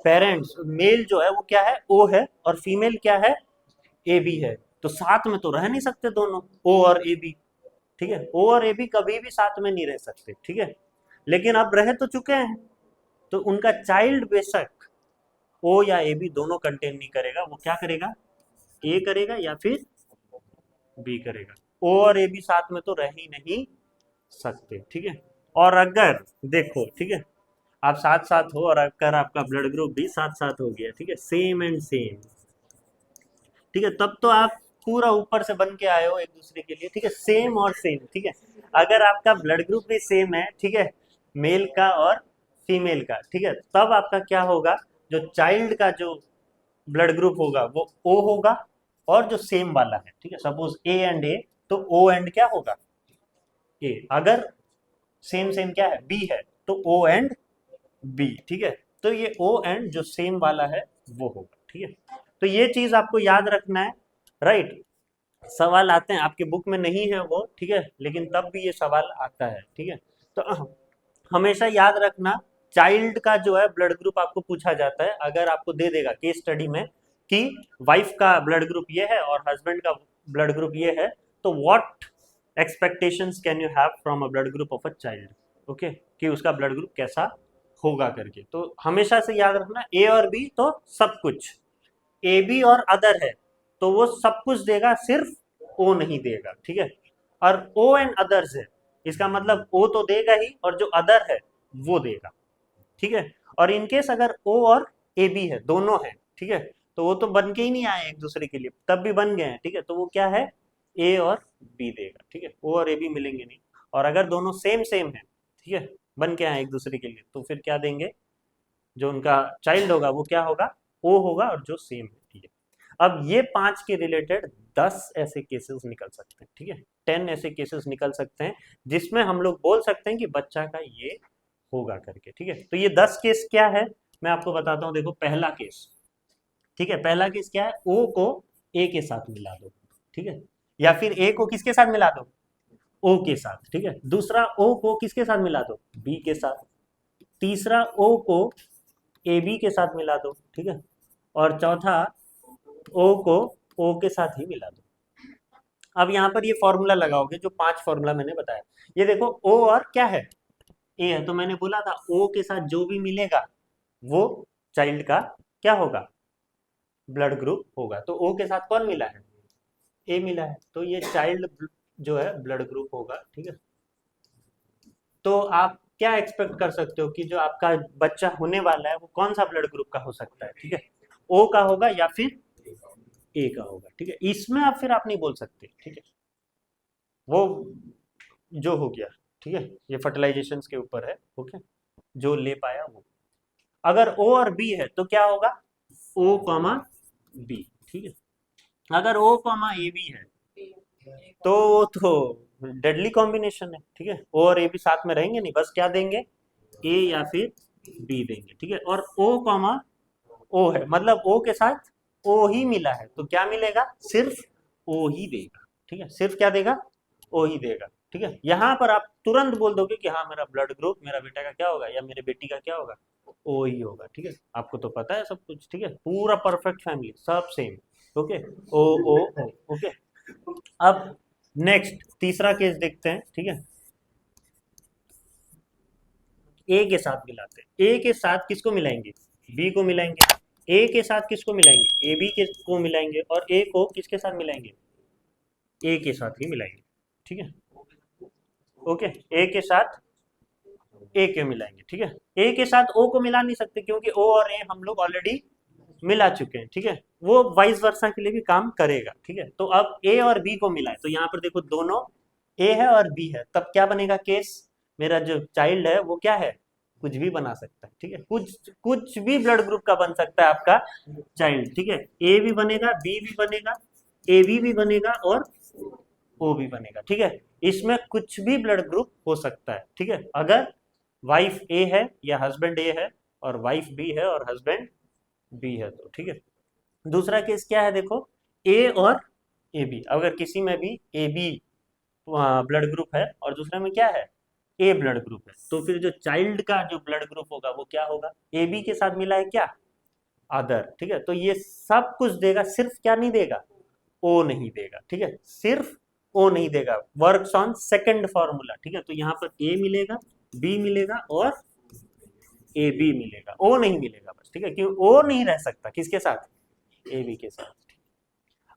पेरेंट्स मेल जो है वो क्या है, ओ है, और फीमेल क्या है, ए बी है। तो साथ में तो रह नहीं सकते दोनों, ओ और ए बी, ठीक है। ओ और ए बी कभी भी साथ में नहीं रह सकते, ठीक है। लेकिन अब रह तो चुके हैं, तो उनका चाइल्ड बेशक ओ या ए बी दोनों कंटेन नहीं करेगा, वो क्या करेगा, ए करेगा या फिर बी करेगा। ओ और ए बी साथ में तो रह ही नहीं सकते, ठीक है। और अगर देखो, ठीक है, आप साथ साथ हो और अगर आपका ब्लड ग्रुप भी साथ साथ हो गया, ठीक है, सेम एंड सेम, ठीक है, तब तो आप पूरा ऊपर से बन के आए हो एक दूसरे के लिए, ठीक है, सेम और सेम, ठीक है। अगर आपका ब्लड ग्रुप भी सेम है, ठीक है, मेल का और फीमेल का, ठीक है, तब आपका क्या होगा, जो चाइल्ड का जो ब्लड ग्रुप होगा वो ओ होगा, और जो सेम वाला है, ठीक है, सपोज ए एंड ए, तो ओ एंड क्या होगा, ए। अगर सेम सेम क्या है, बी है, तो ओ एंड बी, ठीक है। तो ये ओ एंड जो सेम वाला है वो होगा, ठीक है। तो ये चीज आपको याद रखना है, राइट। सवाल आते हैं, आपके बुक में नहीं है वो, ठीक है, लेकिन तब भी ये सवाल आता है, ठीक है। तो हमेशा याद रखना, चाइल्ड का जो है ब्लड ग्रुप आपको पूछा जाता है, अगर आपको दे देगा केस स्टडी में कि वाइफ का ब्लड ग्रुप ये है और हस्बैंड का ब्लड ग्रुप ये है, तो what expectations can you have from a blood group of a child, okay, कि उसका ब्लड ग्रुप कैसा होगा करके। तो हमेशा से याद रखना, ए और बी तो सब कुछ, ए बी और अदर है तो वो सब कुछ देगा, सिर्फ ओ नहीं देगा, ठीक है। और ओ एंड अदर्स है, इसका मतलब ओ तो देगा ही और जो अदर है वो देगा, ठीक है। और इनकेस अगर ओ और ए बी है, दोनों है, ठीक है, तो वो तो बन के ही नहीं आए एक दूसरे के लिए, तब भी बन गए हैं, ठीक है, तो वो क्या है, ए और बी देगा, ठीक है, ओ और ए बी मिलेंगे नहीं। और अगर दोनों सेम सेम है, ठीक है, बन के आए एक दूसरे के लिए, तो फिर क्या देंगे, जो उनका चाइल्ड होगा वो क्या होगा, ओ होगा, और जो सेम है, ठीक है। अब ये 5 के रिलेटेड 10 ऐसे केसेस निकल सकते हैं, ठीक है, 10 ऐसे केसेस निकल सकते हैं जिसमें हम लोग बोल सकते हैं कि बच्चा का ये होगा करके, ठीक है। तो ये 10 केस क्या है, मैं आपको बताता हूँ। देखो पहला केस, ठीक है, पहला केस क्या है, ओ को ए के साथ मिला दो, ठीक है, या फिर ए को किसके साथ मिला दो, ओ के साथ, ठीक है। दूसरा, ओ को किसके साथ मिला दो, बी के साथ। तीसरा, ओ को ए बी के साथ मिला दो, ठीक है। और चौथा, ओ को ओ के साथ ही मिला दो। अब यहाँ पर ये फॉर्मूला लगाओगे, जो 5 फॉर्मूला मैंने बताया, ये देखो ओ और क्या है, ए है, तो मैंने बोला था ओ के साथ जो भी मिलेगा वो चाइल्ड का क्या होगा, ब्लड ग्रुप होगा। तो ओ के साथ कौन मिला है, ए मिला है, तो ये चाइल्ड जो है ब्लड ग्रुप होगा, ठीक है। तो आप क्या एक्सपेक्ट कर सकते हो कि जो आपका बच्चा होने वाला है वो कौन सा ब्लड ग्रुप का हो सकता है, ठीक है, ओ का होगा या फिर ए का होगा, ठीक है। इसमें आप फिर आप नहीं बोल सकते, ठीक है, वो जो हो गया, ठीक है, ये फर्टिलाइजेशन के ऊपर है, ओके, जो ले पाया वो। अगर ओ और बी है तो क्या होगा, ओ कॉमा बी, ठीक है। अगर ओ कॉमा ए बी है तो वो तो डेडली कॉम्बिनेशन है, ठीक है, ओ और ए बी साथ में रहेंगे नहीं, बस क्या देंगे, ए या फिर बी देंगे, ठीक है। और ओ कॉमा ओ है, मतलब ओ के साथ ओ ही मिला है, तो क्या मिलेगा, सिर्फ ओ ही देगा, ठीक है, सिर्फ क्या देगा, ओ ही देगा, ठीक है। यहाँ पर आप तुरंत बोल दोगे कि हाँ मेरा ब्लड ग्रुप, मेरा बेटा का क्या होगा या मेरे बेटी का क्या होगा, ओ ही होगा, ठीक है। आपको तो पता है सब कुछ, ठीक है, पूरा परफेक्ट फैमिली सब सेम, ओके, ओ ओ ओ, ओके। अब नेक्स्ट तीसरा केस देखते हैं, ठीक है। ए के साथ मिलाते हैं, ए के साथ किसको मिलाएंगे, बी को मिलाएंगे, ए के साथ किसको मिलाएंगे, ए बी के को मिलाएंगे, और ए को किसके साथ मिलाएंगे, ए के साथ ही मिलाएंगे, ठीक है। ओके, ए के साथ ए के मिलाएंगे, ठीक है। ए के साथ ओ को मिला नहीं सकते क्योंकि ओ और ए हम लोग ऑलरेडी मिला चुके हैं, ठीक है। वो वाइस वर्सा के लिए भी काम करेगा, ठीक है। तो अब ए और बी को मिलाए, तो यहाँ पर देखो दोनों ए है और बी है, तब क्या बनेगा केस, मेरा जो चाइल्ड है वो क्या है, कुछ भी बना सकता है, ठीक है। कुछ कुछ भी ब्लड ग्रुप का बन सकता है आपका चाइल्ड, ठीक है। ए भी बनेगा, बी भी बनेगा, ए बी भी बनेगा और ओ भी बनेगा, ठीक है। इसमें कुछ भी ब्लड ग्रुप हो सकता है, ठीक है। अगर वाइफ ए है या हस्बैंड ए है और वाइफ बी है और हस्बैंड बी है तो, ठीक है। दूसरा केस क्या है देखो, ए और ए बी, अगर किसी में भी ए बी ब्लड ग्रुप है और दूसरे में क्या है, ए ब्लड ग्रुप है, तो फिर जो चाइल्ड का जो ब्लड ग्रुप होगा वो क्या होगा, ए बी के साथ मिला है क्या, अदर, ठीक है। तो ये सब कुछ देगा, सिर्फ क्या नहीं देगा, ओ नहीं देगा, ठीक है। सिर्फ ओ नहीं देगा, वर्क्स ऑन सेकंड फॉर्मूला, ठीक है। तो यहाँ पर ए मिलेगा, बी मिलेगा और ए बी मिलेगा, ओ नहीं मिलेगा बस, ठीक है। क्यों, ओ नहीं रह सकता किसके साथ, ए बी के साथ।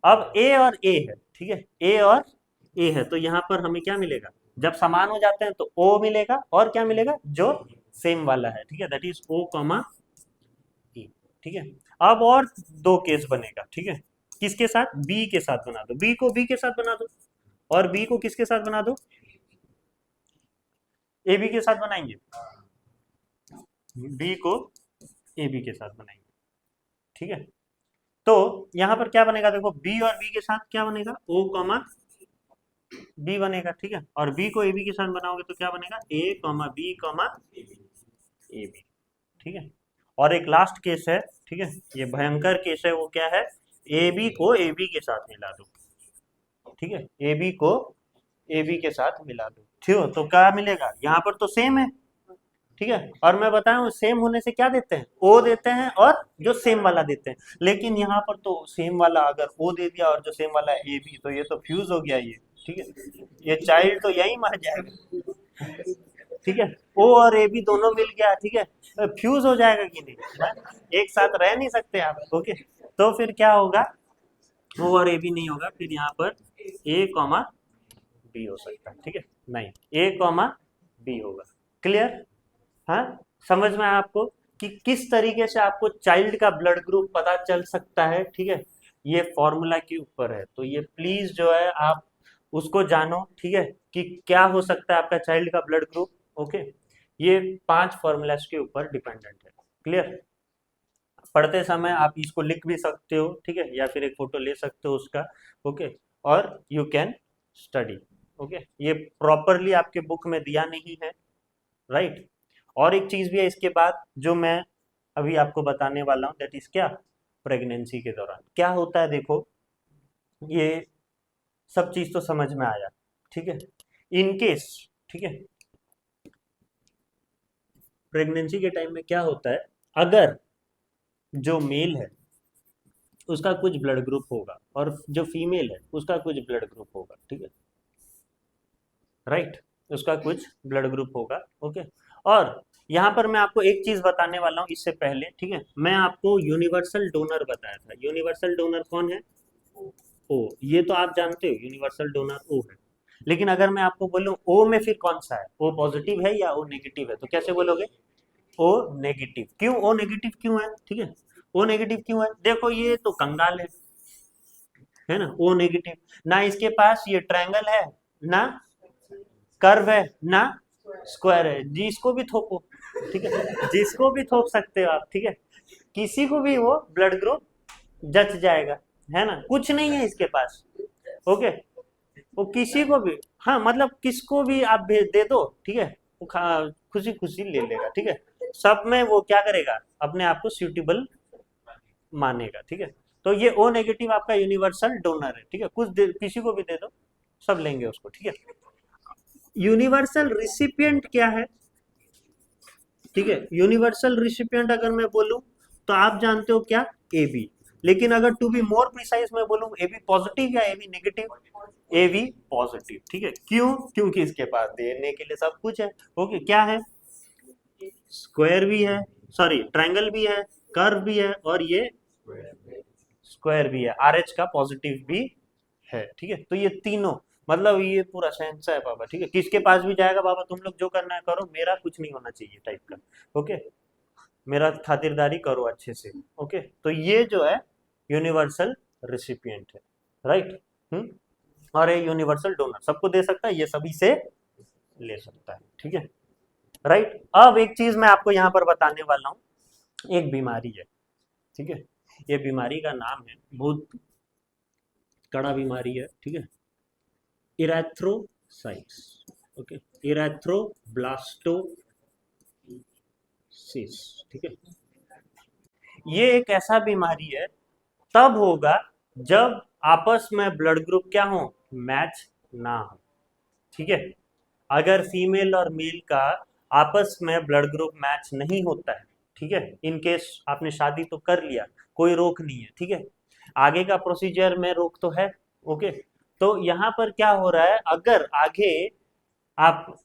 अब ए और ए है, ठीक है, ए और ए है, तो यहाँ पर हमें क्या मिलेगा, जब समान हो जाते हैं तो ओ मिलेगा और क्या मिलेगा, जो सेम वाला है, ठीक है, दैट इज ओ कॉमा ए, ठीक है। अब और दो केस बनेगा, ठीक है, किसके साथ, बी के साथ बना दो, बी को बी के साथ बना दो और बी को किसके साथ बना दो, ए बी के साथ बनाएंगे, बी को ए बी के साथ बनाएंगे, ठीक है। तो यहां पर क्या बनेगा देखो, बी और बी के साथ क्या बनेगा, ओ कॉमा बी बनेगा, ठीक है। और बी को ए बी के साथ बनाओगे तो क्या बनेगा, A comma B comma A B, ठीक है। और एक लास्ट केस है, ठीक है, ये भयंकर केस है, वो क्या है, ए बी को ए बी के साथ मिला दो, ठीक है, ए बी को ए बी के साथ मिला दो, ठीक है। तो क्या मिलेगा, यहाँ पर तो सेम है, ठीक है। और मैं बताऊं सेम होने से क्या देते हैं, ओ देते हैं और जो सेम वाला देते हैं, लेकिन यहाँ पर तो सेम वाला अगर ओ दे दिया और जो सेम वाला ए बी, तो ये तो फ्यूज हो गया ये, ठीक है, ये चाइल्ड तो यही मर जाएगा, ठीक है। ओ और ए बी दोनों मिल गया, ठीक है, फ्यूज हो जाएगा कि नहीं, एक साथ रह नहीं सकते आप, ओके। तो फिर क्या होगा, ओ और ए बी नहीं होगा, फिर यहाँ पर ए कॉमा बी हो सकता है, ठीक है, नहीं, ए कॉमा बी होगा, क्लियर। हाँ, समझ में आया आपको कि किस तरीके से आपको चाइल्ड का ब्लड ग्रुप पता चल सकता है, ठीक है, ये फॉर्मूला के ऊपर है। तो ये प्लीज जो है आप उसको जानो, ठीक है, कि क्या हो सकता है आपका चाइल्ड का ब्लड ग्रुप, ओके। ये 5 फॉर्मूलाज के ऊपर डिपेंडेंट है, क्लियर। पढ़ते समय आप इसको लिख भी सकते हो, ठीक है, या फिर एक फोटो ले सकते हो उसका, ओके, और यू कैन स्टडी, ओके। ये प्रॉपरली आपके बुक में दिया नहीं है, राइट। और एक चीज भी है इसके बाद जो मैं अभी आपको बताने वाला हूँ, दैट इज क्या, प्रेगनेंसी के दौरान क्या होता है, देखो ये सब चीज तो समझ में आया, ठीक है। इन केस, ठीक है, प्रेगनेंसी के टाइम में क्या होता है, अगर जो मेल है उसका कुछ ब्लड ग्रुप होगा और जो फीमेल है उसका कुछ ब्लड ग्रुप होगा, ठीक है, राइट, उसका कुछ ब्लड ग्रुप होगा, ओके। और यहाँ पर मैं आपको एक चीज बताने वाला हूँ इससे पहले, ठीक है, मैं आपको यूनिवर्सल डोनर बताया था, यूनिवर्सल डोनर कौन है, ओ, ये तो आप जानते हो यूनिवर्सल डोनर ओ है, लेकिन अगर मैं आपको बोलूं ओ में फिर कौन सा है, ओ पॉजिटिव है या ओ नेगेटिव है, तो कैसे बोलोगे, ओ नेगेटिव, क्यों ओ नेगेटिव क्यों है, ठीक है, ओ नेगेटिव क्यों है, देखो ये तो कंगाल है ना, ओ नेगेटिव, ना इसके पास ये ट्रायंगल है, ना कर्व है, ना स्क्वायर है, जिसको भी थोपो, ठीक है, जिसको भी थोप सकते हो आप, ठीक है, किसी को भी वो ब्लड ग्रुप जच जाएगा, है ना, कुछ नहीं है इसके पास, ओके, वो किसी को भी, हाँ मतलब किसको भी आप भेज दे दो, ठीक है, वो खुशी खुशी ले लेगा, ठीक है, सब में वो क्या करेगा, अपने आप को सूटेबल मानेगा, ठीक है। तो ये ओ नेगेटिव आपका यूनिवर्सल डोनर है, ठीक है, किसी को भी दे दो सब लेंगे उसको, ठीक है। यूनिवर्सल रिसिपिएंट क्या है, ठीक है, यूनिवर्सल रिसिपिएंट अगर मैं बोलूं तो आप जानते हो क्या, ए बी, लेकिन अगर टू बी मोर प्रिसाइज मैं बोलूं ए बी पॉजिटिव या A B negative, A B positive, ठीक है, क्यों, क्योंकि इसके पास देने के लिए सब कुछ है, ओके, क्या है, स्क्वायर भी है, सॉरी ट्रायंगल भी है, कर्व भी है और ये स्क्वायर भी है, आर एच का पॉजिटिव भी है, ठीक है। तो ये तीनों मतलब ये पूरा शहंशाह है बाबा, ठीक है। किसके पास भी जाएगा बाबा तुम लोग जो करना है करो, मेरा कुछ नहीं होना चाहिए टाइप का, ओके। मेरा खातिरदारी करो अच्छे से, ओके। तो ये जो है यूनिवर्सल रिसिपिएंट है, राइट। और ये यूनिवर्सल डोनर सबको दे सकता है, ये सभी से ले सकता है, ठीक है, राइट। अब एक चीज मैं आपको यहाँ पर बताने वाला हूँ, एक बीमारी है, ठीक है। ये बीमारी का नाम है, बहुत कड़ा बीमारी है, ठीक है, इरेथ्रोसाइट्स, ओके, इरेथ्रोब्लास्टोसिस, ठीक है। ये एक ऐसा बीमारी है, तब होगा जब आपस में ब्लड ग्रुप क्या हो, मैच ना हो, ठीक है। अगर फीमेल और मेल का आपस में ब्लड ग्रुप मैच नहीं होता है, ठीक है, इन केस आपने शादी तो कर लिया, कोई रोक नहीं है, ठीक है, आगे का प्रोसीजर में रोक तो है, ओके। तो यहाँ पर क्या हो रहा है, अगर आगे आप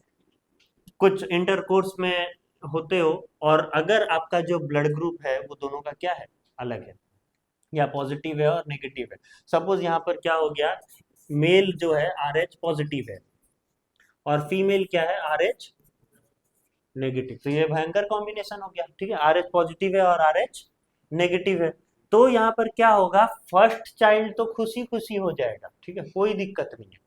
कुछ इंटरकोर्स में होते हो और अगर आपका जो ब्लड ग्रुप है वो दोनों का क्या है, अलग है, या पॉजिटिव है और नेगेटिव है। सपोज यहाँ पर क्या हो गया, मेल जो है आर एच पॉजिटिव है और फीमेल क्या है, आर एच नेगेटिव, तो ये भयंकर कॉम्बिनेशन हो गया, ठीक है। आर एच पॉजिटिव है और आर एच नेगेटिव है, तो यहाँ पर क्या होगा, फर्स्ट चाइल्ड तो खुशी खुशी हो जाएगा, ठीक है, कोई दिक्कत नहीं है,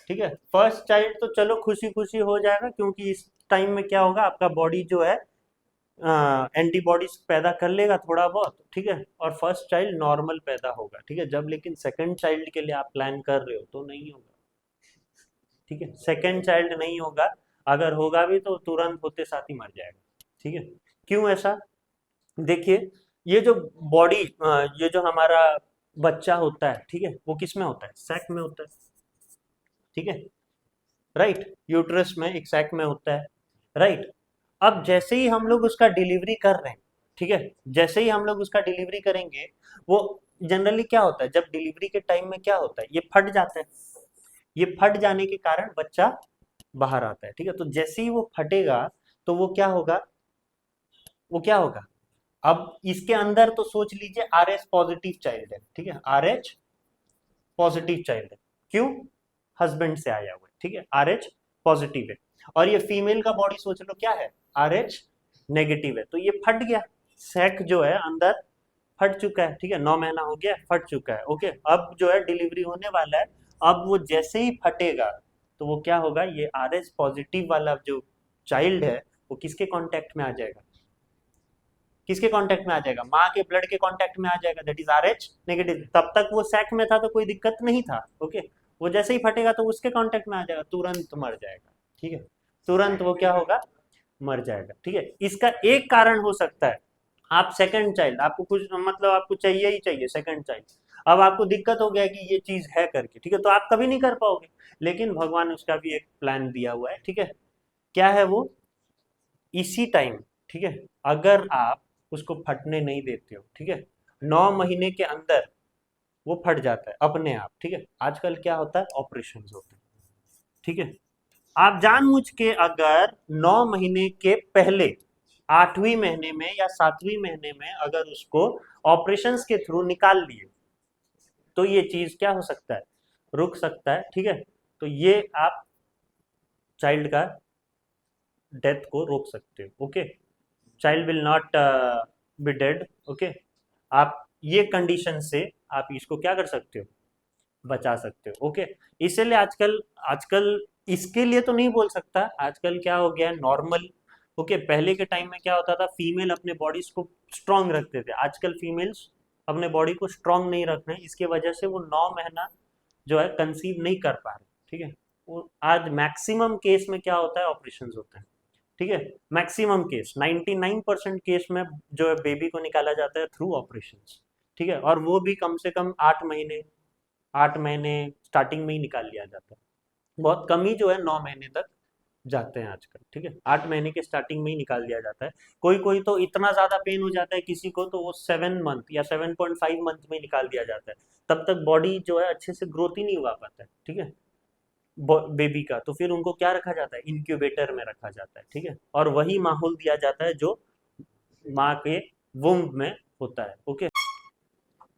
ठीक है। फर्स्ट चाइल्ड तो चलो खुशी खुशी हो जाएगा, क्योंकि इस टाइम में क्या होगा, आपका बॉडी जो है एंटीबॉडीज पैदा कर लेगा थोड़ा बहुत, ठीक है, और फर्स्ट चाइल्ड नॉर्मल पैदा होगा, ठीक है। जब लेकिन सेकंड चाइल्ड के लिए आप प्लान कर रहे हो तो नहीं होगा, ठीक है, सेकंड चाइल्ड नहीं होगा, अगर होगा भी तो तुरंत होते साथ ही मर जाएगा, ठीक है। क्यों ऐसा, देखिए, ये जो बॉडी, ये जो हमारा बच्चा होता है, ठीक है, वो किस में होता है, सैक में होता है, ठीक है, राइट, यूट्रस में एक सैक में होता है, राइट। अब जैसे ही हम लोग उसका डिलीवरी कर रहे हैं, ठीक है, जैसे ही हम लोग उसका डिलीवरी करेंगे, वो जनरली क्या होता है, जब डिलीवरी के टाइम में क्या होता है, ये फट जाता है, ये फट जाने के कारण बच्चा बाहर आता है, ठीक है। तो जैसे ही वो फटेगा तो वो क्या होगा, वो क्या होगा, अब इसके अंदर तो सोच लीजिए आर एच पॉजिटिव चाइल्ड है, ठीक है, आर एच पॉजिटिव चाइल्ड है, क्यों, हस्बैंड से आया हुआ है, ठीक है, आर एच पॉजिटिव है, और ये फीमेल का बॉडी सोच लो क्या है, आर एच नेगेटिव है, तो ये फट गया, सैक जो है अंदर फट चुका है, ठीक है, 9 महीना हो गया, फट चुका है, ओके। अब जो है डिलीवरी होने वाला है, अब वो जैसे ही फटेगा तो वो क्या होगा, ये आर एच पॉजिटिव वाला जो चाइल्ड है वो किसके कांटेक्ट में आ जाएगा, किसके कांटेक्ट में आ जाएगा, माँ के ब्लड के कांटेक्ट में आ जाएगा, that is R H negative. तब तक वो सैक में था तो कोई दिक्कत नहीं था, ओके। वो जैसे ही फटेगा तो उसके कांटेक्ट में आ जाएगा, तुरंत मर जाएगा, ठीक है, तुरंत वो क्या होगा, मर जाएगा, ठीक है। इसका एक कारण हो सकता है, आप सेकंड चाइल्ड, आपको कुछ मतलब आपको चाहिए ही चाहिए सेकंड चाइल्ड, अब आपको दिक्कत हो गया कि ये चीज है करके, ठीक है, तो आप कभी नहीं कर पाओगे, लेकिन भगवान उसका भी एक प्लान दिया हुआ है, ठीक है। क्या है वो, इसी टाइम, ठीक है, अगर आप उसको फटने नहीं देते हो, ठीक है, 9 महीने के अंदर वो फट जाता है अपने आप, ठीक है। आजकल क्या होता है, ऑपरेशन होते हैं, ठीक है। आप जानबूझ के अगर 9 महीने के पहले 8वीं महीने में या 7वीं महीने में अगर उसको ऑपरेशंस के थ्रू निकाल लिए तो ये चीज क्या हो सकता है, रुक सकता है, ठीक है। तो ये आप चाइल्ड का डेथ को रोक सकते हो, okay, child will not be dead, okay. आप ये कंडीशन से आप इसको क्या कर सकते हो, बचा सकते हो, ओके। इसीलिए आजकल आजकल इसके लिए तो नहीं बोल सकता, आजकल क्या हो गया है नॉर्मल, ओके। पहले के टाइम में क्या होता था, फीमेल अपने बॉडीज को स्ट्रांग रखते थे, आजकल फीमेल्स अपने बॉडी को स्ट्रांग नहीं रख रहे हैं, इसके वजह से वो 9 महीना जो है कंसीव नहीं कर पा रहे, ठीक है। वो आज मैक्सिमम केस में क्या होता है, ऑपरेशन होते हैं, ठीक है, मैक्सिमम केस 99% केस में जो है बेबी को निकाला जाता है थ्रू ऑपरेशन, ठीक है, और वो भी कम से कम 8 महीने, 8 महीने स्टार्टिंग में ही निकाल लिया जाता है, बहुत कम ही जो है 9 महीने तक जाते हैं आजकल, ठीक है, 8 महीने के स्टार्टिंग में ही निकाल दिया जाता है। कोई कोई तो इतना ज्यादा पेन हो जाता है किसी को तो वो 7 मंथ या 7.5 मंथ में निकाल दिया जाता है, तब तक बॉडी जो है अच्छे से ग्रोथ ही नहीं हुआ पाता है, ठीक है, बेबी का, तो फिर उनको क्या रखा जाता है, इंक्यूबेटर में रखा जाता है, ठीक है, और वही माहौल दिया जाता है जो माँ के वुम्ब में होता है। ओके,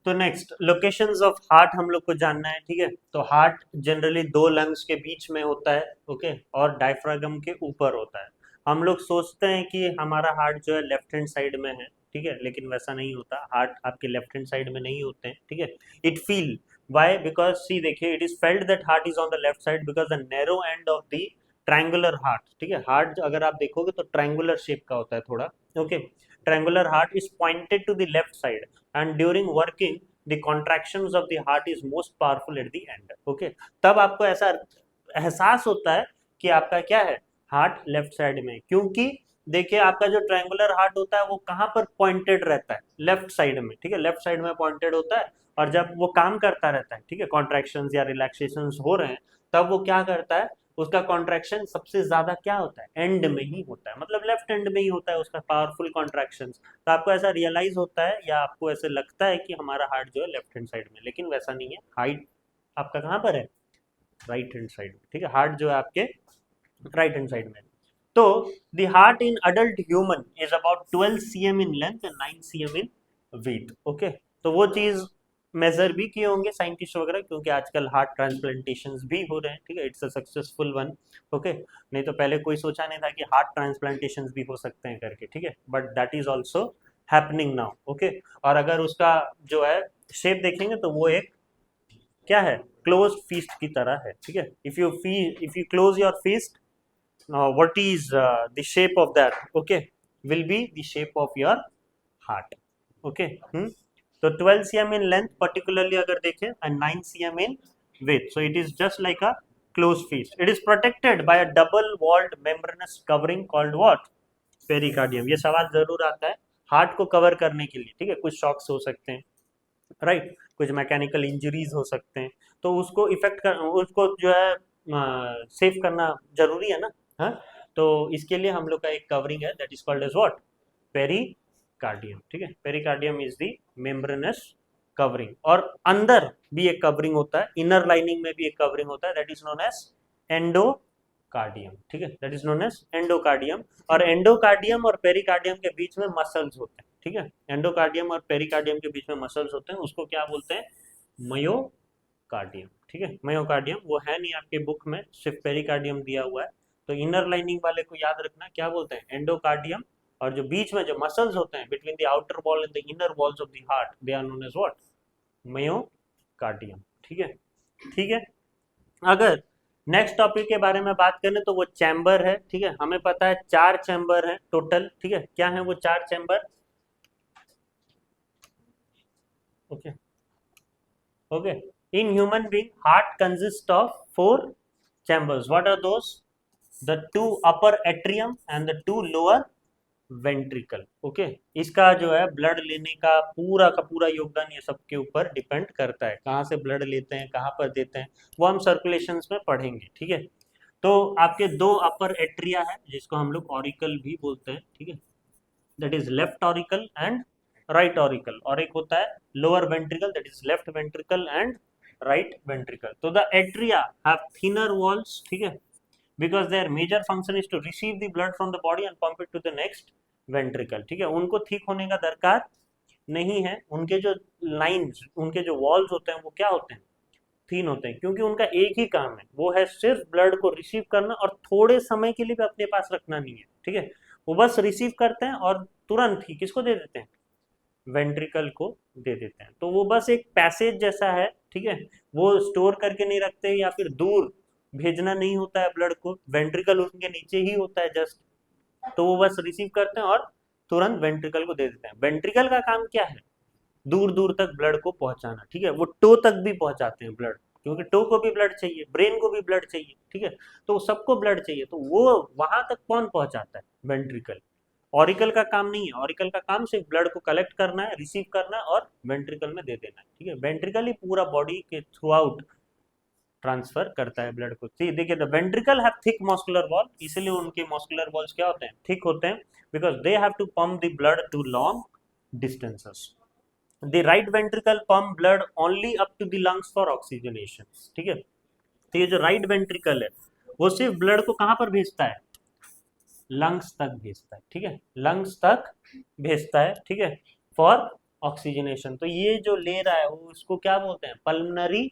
तो नेक्स्ट लोकेशंस ऑफ हार्ट हम लोग को जानना है। ठीक है, तो हार्ट जनरली दो लंग्स के बीच में होता है। ओके, और डायफ्रागम के ऊपर होता है। हम लोग सोचते हैं कि हमारा हार्ट जो है लेफ्ट हैंड साइड में है, ठीक है, लेकिन वैसा नहीं होता। हार्ट आपके लेफ्ट हैंड साइड में नहीं होते हैं। ठीक है, इट फील वाई बिकॉज सी देखिए, it is felt that heart is on the left side because the narrow end of the triangular heart. ठीक है, हार्ट अगर आप देखोगे तो ट्रायंगुलर शेप का होता है थोड़ा। Okay, triangular heart is pointed to the left side and during working the contractions of the heart is most powerful at the end. Okay, तब आपको ऐसा एहसास होता है कि आपका क्या है, हार्ट लेफ्ट साइड में, क्योंकि देखिए आपका जो ट्रायंगुलर हार्ट होता है वो कहाँ पर पॉइंटेड रहता है, लेफ्ट साइड में। ठीक है, लेफ्ट साइड में पॉइंटेड होता है, और जब वो काम करता रहता है, ठीक है, कॉन्ट्रैक्शंस या रिलैक्सेशंस हो रहे हैं, तब वो क्या करता है, उसका कॉन्ट्रैक्शन सबसे ज्यादा क्या होता है, एंड में ही होता है, मतलब लेफ्ट एंड में ही होता है उसका पावरफुल कॉन्ट्रैक्शन। तो आपको ऐसा रियलाइज होता है या आपको ऐसे लगता है कि हमारा हार्ट जो है लेफ्ट हैंड साइड में, लेकिन वैसा नहीं है। हार्ट आपका कहाँ पर है, राइट हैंड साइड में। ठीक है, हार्ट जो है आपके राइट हैंड साइड में। तो the heart in adult human is about 12 cm in length and 9 cm in width. Okay, तो वो चीज मेजर भी किए होंगे साइंटिस्ट वगैरह, क्योंकि आजकल हार्ट ट्रांसप्लांटेशन भी हो रहे हैं। ठीक है, it's a successful one. Okay, नहीं तो पहले कोई सोचा नहीं था कि हार्ट ट्रांसप्लांटेशन भी हो सकते हैं करके। ठीक है, but that is also happening now. Okay, और अगर उसका जो है शेप देखेंगे तो वो एक क्या है, क्लोज्ड फीस्ट की तरह है। ठीक है, if you close your feast, what is the shape of that, okay, will be the shape of your heart. Okay, तो 12 cm in length particularly अगर देखें and 9 cm in width, so it is just like a closed fist. It is protected by a double walled membranous covering called what, pericardium. ये सवाल जरूर आता है heart को cover करने के लिए। ठीक है, कुछ शॉक्स हो सकते हैं, राइट, कुछ मैकेनिकल इंजरीज हो सकते हैं, तो उसको इफेक्ट कर, उसको जो है सेव करना जरूरी है ना। हाँ, तो इसके लिए हम लोग का एक कवरिंग है that is called as what, pericardium. ठीक है, pericardium is the membranous covering, और अंदर भी एक कवरिंग होता है, इनर लाइनिंग में भी एक कवरिंग होता है that is known as endocardium. ठीक है, that is known as endocardium, और एंडोकार्डियम और पेरिकार्डियम के बीच में मसल्स होते हैं। ठीक है, एंडोकार्डियम और पेरिकार्डियम के बीच में मसल्स होते हैं, उसको क्या बोलते हैं, मयोकार्डियम। ठीक है, मयोकार्डियम वो है नहीं आपके बुक में, सिर्फ पेरिकार्डियम दिया हुआ है। तो इनर लाइनिंग वाले को याद रखना, क्या बोलते हैं, एंडोकार्डियम, और जो बीच में जो मसल्स होते हैं between the outer wall and the inner walls of the heart, they are known as what, myocardium. ठीक है, ठीक है। अगर नेक्स्ट टॉपिक के बारे में बात करें तो वो चैम्बर है। ठीक है, हमें पता है 4 चैम्बर है टोटल। ठीक है, क्या है वो 4 chamber, okay, okay, in human being heart consist of 4 chambers. What are those? The 2 upper atrium and the 2 lower ventricle. Okay, इसका जो है ब्लड लेने का पूरा योगदान ये सबके ऊपर डिपेंड करता है, कहाँ से ब्लड लेते हैं, कहाँ पर देते हैं, वो हम सर्कुलेशंस में पढ़ेंगे। ठीक है, तो आपके 2 अपर एट्रिया है जिसको हम लोग ऑरिकल भी बोलते हैं। ठीक है, that is left auricle and right auricle, और एक होता है lower ventricle that is left ventricle and right ventricle. तो the atria have thinner walls, ठीक है, because their major function is to receive the blood from the body and pump it to the next ventricle. ठीक है, उनको ठीक होने का दरकार नहीं है, उनके जो लाइंस, उनके जो वॉल्स होते हैं वो क्या होते हैं, थीन होते हैं, क्योंकि उनका एक ही काम है, वो है सिर्फ ब्लड को रिसीव करना और थोड़े समय के लिए भी अपने पास रखना नहीं है। ठीक है, वो बस रिसीव करते हैं और तुरंत ही किसको दे देते हैं, वेंट्रिकल को दे देते हैं। तो वो बस एक पैसेज जैसा है। ठीक है, वो स्टोर करके नहीं रखते या फिर दूर भेजना नहीं होता है ब्लड को, वेंट्रिकल उनके नीचे ही होता है जस्ट, तो वो बस रिसीव करते हैं और तुरंत वेंट्रिकल को दे देते हैं। वेंट्रिकल का काम क्या है, दूर दूर तक ब्लड को पहुंचाना। ठीक है, वो टो तक भी पहुंचाते हैं ब्लड, क्योंकि टो को भी ब्लड चाहिए, ब्रेन को भी ब्लड चाहिए। ठीक है, तो सबको ब्लड चाहिए, तो वो वहां तक कौन पहुंचाता है, वेंट्रिकल। ऑरिकल का काम नहीं है, ऑरिकल का काम सिर्फ ब्लड को कलेक्ट करना है, रिसीव करना है और वेंट्रिकल में दे देना है। ठीक है, वेंट्रिकल ही पूरा बॉडी के थ्रू आउट ट्रांसफर करता है ब्लड को। देखिए the ventricle have thick muscular wall, इसलिए उनके मस्कुलर वॉल्स क्या होते हैं, थिक होते हैं, because they have to pump the blood to long distances. The right ventricle pump blood only up to the lungs for oxygenation. ठीक है, तो ये जो राइट वेंट्रिकल है वो सिर्फ ब्लड को कहां पर भेजता है, लंग्स तक भेजता है, ठीक है, लंग्स तक भेजता है, ठीक है, फॉर ऑक्सीजनेशन। तो ये जो ले रहा है वो उसको क्या बोलते हैं, पल्मनरी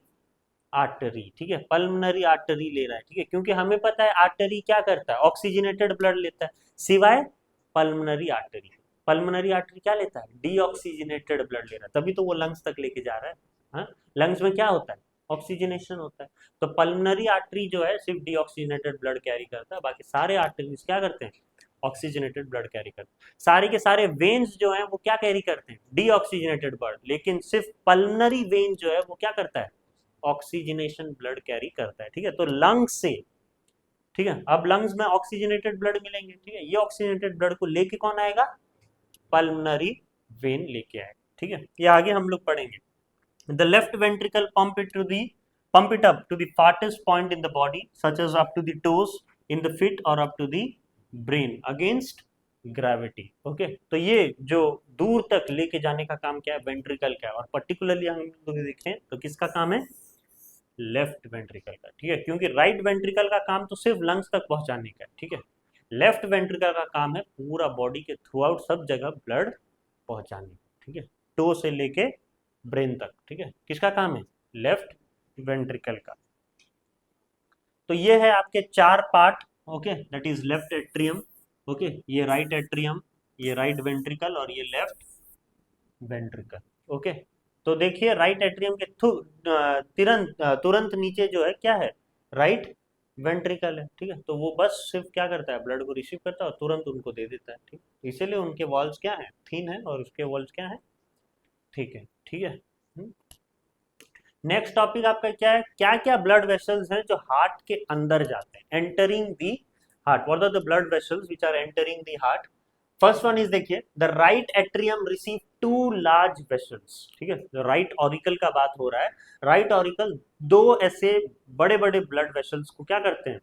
आर्टरी, ठीक है, पल्मनरी आर्टरी ले रहा है, ठीक है, क्योंकि हमें पता है आर्टरी क्या करता है, ऑक्सीजनेटेड ब्लड लेता है, सिवाय पल्मनरी आर्टरी। पल्मनरी आर्टरी क्या लेता है, डीऑक्सीजनेटेड ब्लड ले रहा है, तभी तो वो लंग्स तक लेके जा रहा है। हाँ, लंग्स में क्या होता है, ऑक्सीजनेशन होता है। तो पल्मनरी आर्टरी जो है सिर्फ डीऑक्सीजनेटेड ब्लड कैरी करता है, बाकी सारे आर्टरीज क्या करते हैं, ऑक्सीजनेटेड ब्लड कैरी करते हैं। सारे के सारे वेन्स जो हैं वो क्या कैरी करते हैं, डीऑक्सीजनेटेड ब्लड, लेकिन सिर्फ पल्मनरी वेन जो है वो क्या करता है, ऑक्सीजनेशन ब्लड कैरी करता है, ठीक है। तो लंग्स से, ठीक है, अब लंग्स में ऑक्सीजनेटेड ब्लड मिलेंगे, ठीक है, ये ऑक्सीजनेटेड ब्लड को लेके कौन आएगा, पल्मनरी वेन लेके आएगा, ठीक है। ये आगे हम लोग पढ़ेंगे। The left ventricle pump it up to the farthest point in the body, such as up to the toes in the feet or up to the brain against gravity. Okay, तो ये जो दूर तक लेके जाने का काम क्या है, वेंट्रिकल का है, और पर्टिकुलरली हम लोग देखें तो किसका काम है, लेफ्ट वेंट्रिकल का, ठीक है, क्योंकि राइट वेंट्रिकल का काम तो सिर्फ लंग्स तक पहुंचाने का है, ठीक है। लेफ्ट वेंट्रिकल का काम है पूरा बॉडी के थ्रू आउट सब जगह ब्लड पहुंचाने, ठीक है, टो से लेके ब्रेन तक, ठीक है, किसका काम है, लेफ्ट वेंट्रिकल का। तो ये है आपके चार part, okay, that is left atrium, okay, ये राइट एट्रियम, ये राइट वेंट्रिकल और ये लेफ्ट वेंट्रिकल, ओके। तो देखिए राइट एट्रियम के तुरंत नीचे जो है क्या है, राइट वेंट्रिकल है, ठीक है। तो वो बस सिर्फ क्या करता है, ब्लड को रिसीव करता है और तुरंत उनको दे देता है, ठीक, इसीलिए उनके वॉल्स क्या है, थिन है, और उसके वॉल्स क्या है, ठीक है, ठीक है। नेक्स्ट टॉपिक आपका क्या है, क्या क्या ब्लड वेसल्स हैं जो हार्ट के अंदर जाते हैं, entering the heart, what are the blood vessels which are entering the heart. First one is देखिए, the right atrium receive two large vessels, ठीक है, जो राइट ऑरिकल का बात हो रहा है, राइट ऑरिकल दो ऐसे बड़े बड़े ब्लड वेसल्स को क्या करते हैं,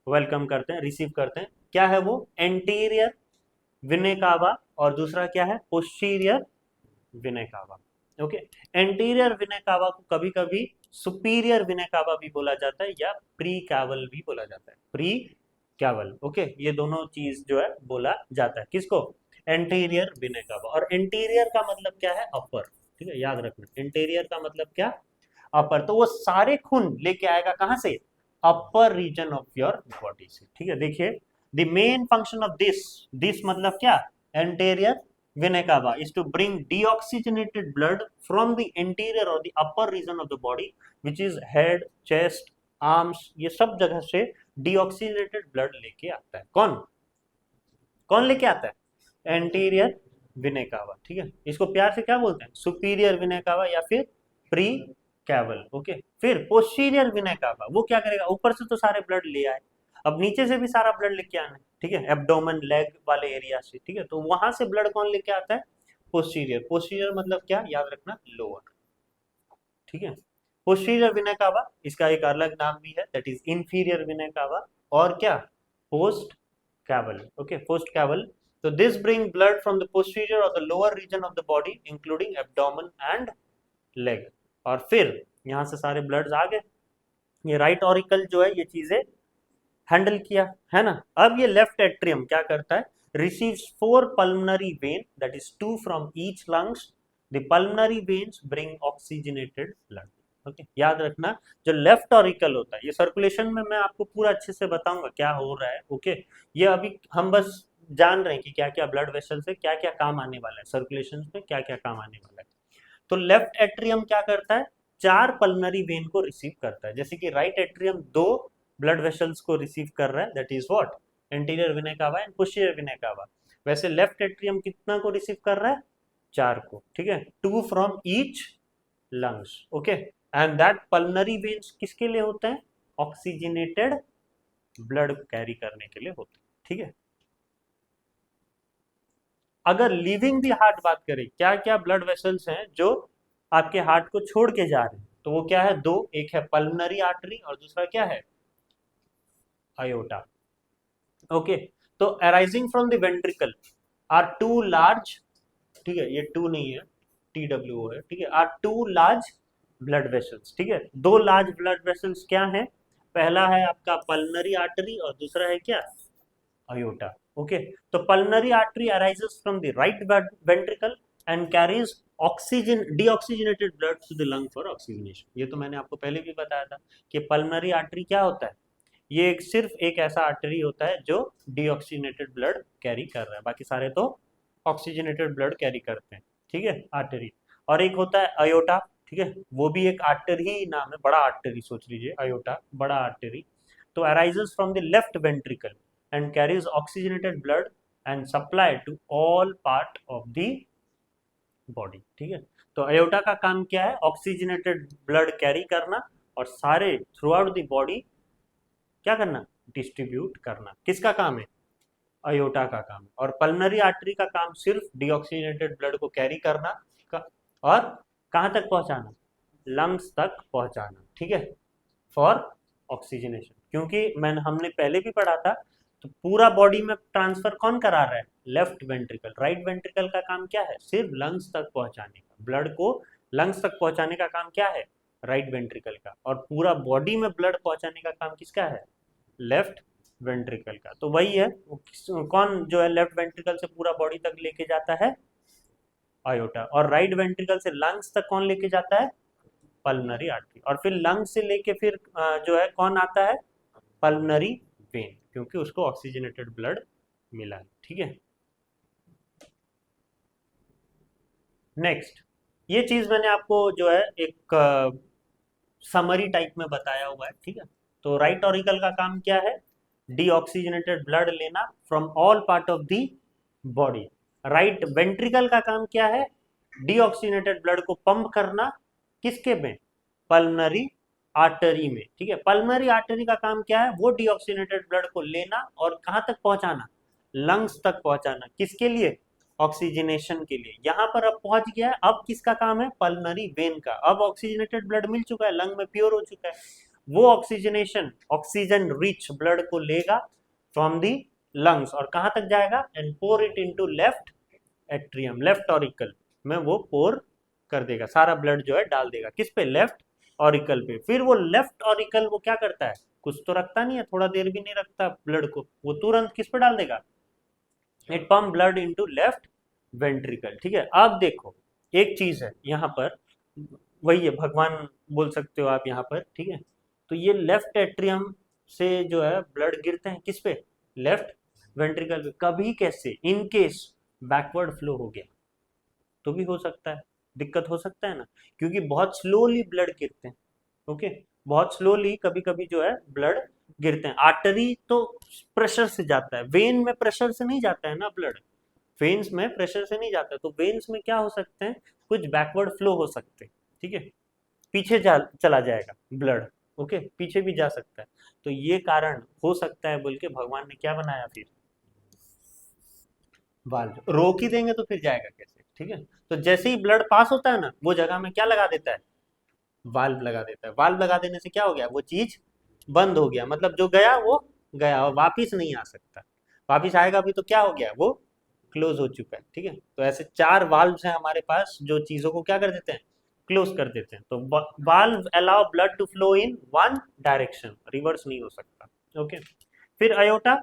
वेलकम करते हैं, रिसीव करते हैं। क्या है वो, एंटीरियर विने कावा, और दूसरा क्या है, पोस्टीरियर विने कावा, ओके। एंटीरियर विने कावा को कभी कभी सुपीरियर विने कावा भी बोला जाता है, या प्री कैवल भी बोला जाता है, प्री कैवल, ओके, ये दोनों चीज जो है बोला जाता है, किसको, एंटीरियर विने कावा। और एंटीरियर का मतलब क्या है, अपर, ठीक है, याद रखना, एंटीरियर का मतलब क्या, अपर। तो वो सारे खून लेके आएगा कहां से, अपर रीजन ऑफ योर बॉडी से, ठीक है। देखिए the main function of this मतलब क्या, anterior vena cava is to bring deoxygenated blood from the anterior or the upper region of the body, which is head, chest, arms, ये सब जगह से deoxygenated blood लेके आता है। कौन कौन लेके आता है, एंटीरियर विने कावा, ठीक है, इसको प्यार से क्या बोलते हैं, सुपीरियर विने कावा या फिर प्री कैवल, ओके। फिर पोस्टीरियर विने कावा, वो क्या करेगा, ऊपर से तो सारे ब्लड ले आए, अब नीचे से भी सारा ब्लड लेके आना है, ठीक है, एब्डोमेन लेग वाले एरिया से, ठीक है, तो वहां से ब्लड कौन लेके आता है, पोस्टीरियर। पोस्टीरियर मतलब क्या, याद रखना, लोअर, ठीक है। पोस्टीरियर विना कावा, इसका एक अलग नाम भी है, दैट इज इंफीरियर विना कावा, और क्या, post caval, okay, post caval. तो this bring blood from the posterior और the lower region of the body including abdomen and leg, और फिर यहाँ से सारे ब्लड्स आ गए, ये राइट ऑरिकल जो है ये चीजें हैंडल किया, है ना। अब ये लेफ्ट एट्रियम क्या करता है, receives 4 pulmonary when, that is 2 from each lungs, the pulmonary veins bring oxygenated blood, okay, याद रखना। जो लेफ्ट ऑरिकल होता है, ये सर्कुलेशन में मैं आपको पूरा अच्छे से बताऊंगा क्या हो रहा है, ओके। ये अभी हम बस जान रहे हैं कि क्या क्या ब्लड वेसल से क्या क्या काम आने वाला है, सर्कुलेशन में क्या क्या काम आने वाला है। तो लेफ्ट एट्रियम क्या करता है, 4 पल्मनरी वेन को रिसीव करता है, जैसे कि राइट एट्रियम 2 ब्लड वेसल्स को रिसीव कर रहा है, दैट इज व्हाट, एंटीरियर विना कावा एंड पोस्टीरियर विना कावा। वैसे लेफ्ट एट्रियम कितना को रिसीव कर रहा है, 4 को, ठीक है, 2 from each lungs, okay. And that pulmonary veins किसके लिए होते हैं, ऑक्सीजनेटेड ब्लड कैरी करने के लिए होते हैं, ठीक है। अगर लिविंग दी हार्ट बात करें, क्या क्या ब्लड वेसल्स हैं जो आपके हार्ट को छोड़ के जा रहे हैं, तो वो क्या है, 2, एक है पल्मनरी आर्टरी और दूसरा क्या है, aorta, ओके। तो arising from the ventricle are 2 large, ठीक है, ये 2 नहीं है, TWO है, ठीक है, आर 2 लार्ज ब्लड वेसल्स, ठीक है, 2 लार्ज ब्लड वेसल्स क्या है, पहला है आपका पल्मनरी आर्टरी और दूसरा है क्या, aorta. Okay, तो pulmonary artery arises from the right ventricle and carries oxygen deoxygenated blood to the lung for oxygenation. ये तो मैंने आपको पहले भी बताया था कि पल्मनरी आर्टरी क्या होता है. ये सिर्फ एक ऐसा आर्टरी होता है जो डीऑक्सीजनेटेड ब्लड कैरी कर रहा है, बाकी सारे तो ऑक्सीजनेटेड ब्लड कैरी करते हैं. ठीक है, आर्टरी. और एक होता है अयोटा. ठीक है, वो भी एक आर्टरी ही नाम है, बड़ा आर्टरी सोच लीजिए, अयोटा बड़ा आर्टरी. तो arises from the left ventricle and carries oxygenated blood and supply to all part of the body. ठीक है, तो अयोटा का काम क्या है, ऑक्सीजनेटेड ब्लड कैरी करना और सारे थ्रू आउट द बॉडी क्या करना, डिस्ट्रीब्यूट करना. किसका काम है, अयोटा का काम है. और पल्मनरी आर्टरी का काम सिर्फ डीऑक्सीजनेटेड ब्लड को कैरी करना और कहां तक पहुंचाना, लंग्स तक पहुंचाना. ठीक है, फॉर ऑक्सीजनेशन. क्योंकि हमने पहले भी पढ़ा था, तो पूरा बॉडी में ट्रांसफर कौन करा रहा है, लेफ्ट वेंट्रिकल. राइट वेंट्रिकल का काम क्या है, सिर्फ लंग्स तक पहुंचाने का, ब्लड को लंग्स तक पहुंचाने का काम क्या है, राइट वेंट्रिकल का. और पूरा बॉडी में ब्लड पहुंचाने का काम किसका है, लेफ्ट वेंट्रिकल का. तो वही है, कौन जो है लेफ्ट वेंट्रिकल से पूरा बॉडी तक लेके जाता है, अयोटा. और राइट वेंट्रिकल से लंग्स तक कौन लेके जाता है, पल्मनरी आर्टरी. और फिर लंग्स से लेके फिर जो है कौन आता है, पल्मनरी वेन, क्योंकि उसको ऑक्सीजनेटेड ब्लड मिला है. ठीक है, नेक्स्ट. ये चीज मैंने आपको जो है एक समरी टाइप में बताया हुआ है. ठीक है, तो राइट ऑरिकल का काम क्या है, डीऑक्सीजनेटेड ब्लड लेना from all part of the body. Right ventricle का काम क्या है, डीऑक्सीजनेटेड ब्लड को पंप करना किसके में, पल्मनरी आर्टरी में. ठीक है, पल्मनरी आर्टरी का काम क्या है, वो डीऑक्सीजनेटेड ब्लड को लेना और कहां तक पहुंचाना, लंग्स तक पहुंचाना. किसके लिए, ऑक्सीजनेशन के लिए. यहां पर अब पहुंच गया है, अब किसका काम है, पल्मनरी वेन का. अब ऑक्सीजनेटेड ब्लड मिल चुका है, लंग में प्योर हो चुका है, वो ऑक्सीजनेशन ऑक्सीजन रिच ब्लड को लेगा फ्रॉम दी लंग्स और कहां तक जाएगा, and pour it into left atrium, left auricle में वो पोर कर देगा, सारा ब्लड जो है डाल देगा किस पे, लेफ्ट ऑरिकल पे. फिर वो लेफ्ट ऑरिकल वो क्या करता है, कुछ तो रखता नहीं है, थोड़ा देर भी नहीं रखता ब्लड को, वो तुरंत किस पे डाल देगा, it pump blood into left ventricle. ठीक है, अब देखो एक चीज है यहाँ पर, वही है भगवान बोल सकते हो आप यहाँ पर. ठीक है, तो ये लेफ्ट एट्रियम से जो है ब्लड गिरते हैं किस पे, लेफ्ट वेंट्रिकल पे. कभी कैसे, इन केस बैकवर्ड फ्लो हो गया तो भी हो सकता है, दिक्कत हो सकता है ना, क्योंकि बहुत स्लोली ब्लड गिरते हैं. ओके, बहुत स्लोली कभी कभी जो है ब्लड गिरते हैं. आर्टरी तो प्रेशर से जाता है, वेन में प्रेशर से नहीं जाता है ना ब्लड, वेन्स में प्रेशर से नहीं जाता है. तो वेन्स में क्या हो सकते हैं, कुछ बैकवर्ड फ्लो हो सकते हैं. ठीक है, पीछे चला जाएगा ब्लड. ओके, पीछे भी जा सकता है. तो ये कारण हो सकता है बोल के भगवान ने क्या बनाया, फिर वाल्व. रोक ही देंगे तो फिर जाएगा कैसे. ठीक है, तो जैसे ही ब्लड पास होता है ना, वो जगह में क्या लगा देता है, वाल्व लगा देता है. वाल्व लगा देने से क्या हो गया, वो चीज बंद हो गया, मतलब जो गया वो गया और वापिस नहीं आ सकता. वापिस आएगा भी तो क्या हो गया, वो क्लोज हो चुका है. ठीक है, तो ऐसे 4 वाल्व्स हैं हमारे पास जो चीजों को क्या कर देते हैं, क्लोज कर देते हैं. तो valve allow blood to flow in one direction, reverse नहीं हो सकता. ओके, फिर अयोटा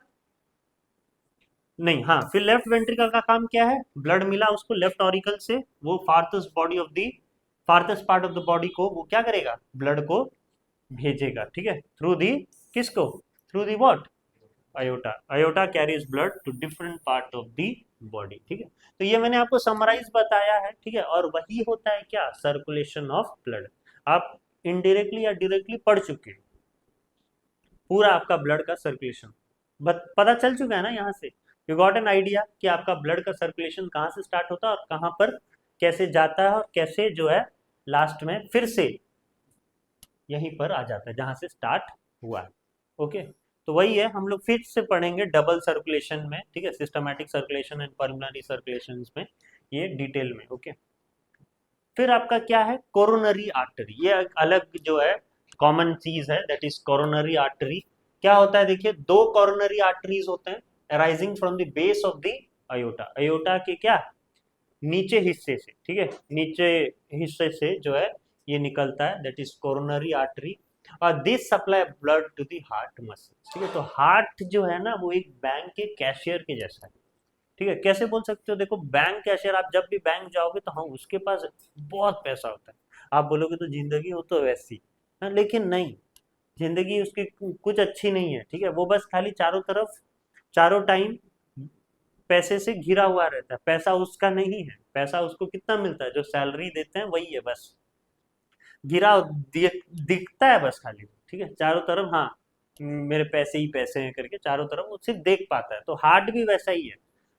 नहीं, हाँ, फिर लेफ्ट वेंट्रिकल का काम क्या है, ब्लड मिला उसको लेफ्ट ऑरिकल से, वो farthest part of the body को वो क्या करेगा, ब्लड को भेजेगा. ठीक है, थ्रू दी किसको, through the what, aorta. Aorta carries blood to different part of the body. ठीक है, तो ये मैंने आपको समराइज बताया है. ठीक है, और वही होता है क्या, सर्कुलेशन ऑफ ब्लड. आप इनडायरेक्टली या डायरेक्टली पढ़ चुके, पूरा आपका ब्लड का सर्कुलेशन पता चल चुका है ना. यहाँ से यू गॉट एन आइडिया कि आपका ब्लड का सर्कुलेशन कहाँ से स्टार्ट होता है और कहाँ पर कैसे जाता है और कैसे जो है लास्ट में फिर से यहीं पर आ जाता है जहां से स्टार्ट हुआ है. ओके, तो वही है, हम लोग फिर से पढ़ेंगे डबल सर्कुलेशन में. ठीक है, systematic circulation and pulmonary circulation में ये डिटेल में. ओके, फिर आपका क्या है, कोरोनरी आर्टरी. ये अलग जो है कॉमन चीज है, दैट इज कोरोनरी आर्टरी. क्या होता है, देखिए 2 कोरोनरी आर्टरीज होते हैं arising from the base of the aorta. Aorta के क्या, नीचे हिस्से से. ठीक है, नीचे हिस्से से जो है ये निकलता है, दैट इज कोरोनरी आर्टरी. और this supply blood to the heart muscle. ठीक है, तो हार्ट जो है ना वो एक बैंक के कैशियर के जैसा है। ठीक है, कैसे बोल सकते हो, देखो बैंक कैशियर, आप जब भी बैंक जाओगे तो हाँ उसके पास बहुत पैसा होता है, आप बोलोगे तो जिंदगी हो तो वैसी, हाँ, लेकिन नहीं, जिंदगी उसकी कुछ अच्छी नहीं है। ठीक है, वो बस खाली चारों तरफ, चारों टाइम पैसे से घिरा हुआ रहता है, पैसा उसका नहीं है, पैसा उसको कितना मिलता है, जो सैलरी देते हैं वही है बस, घिरा दिखता है बस खाली। ठीक है, चारों तरफ हाँ मेरे पैसे ही पैसे हैं करके चारों तरफ वो सिर्फ देख पाता है। तो हार्ट भी वैसा ही है,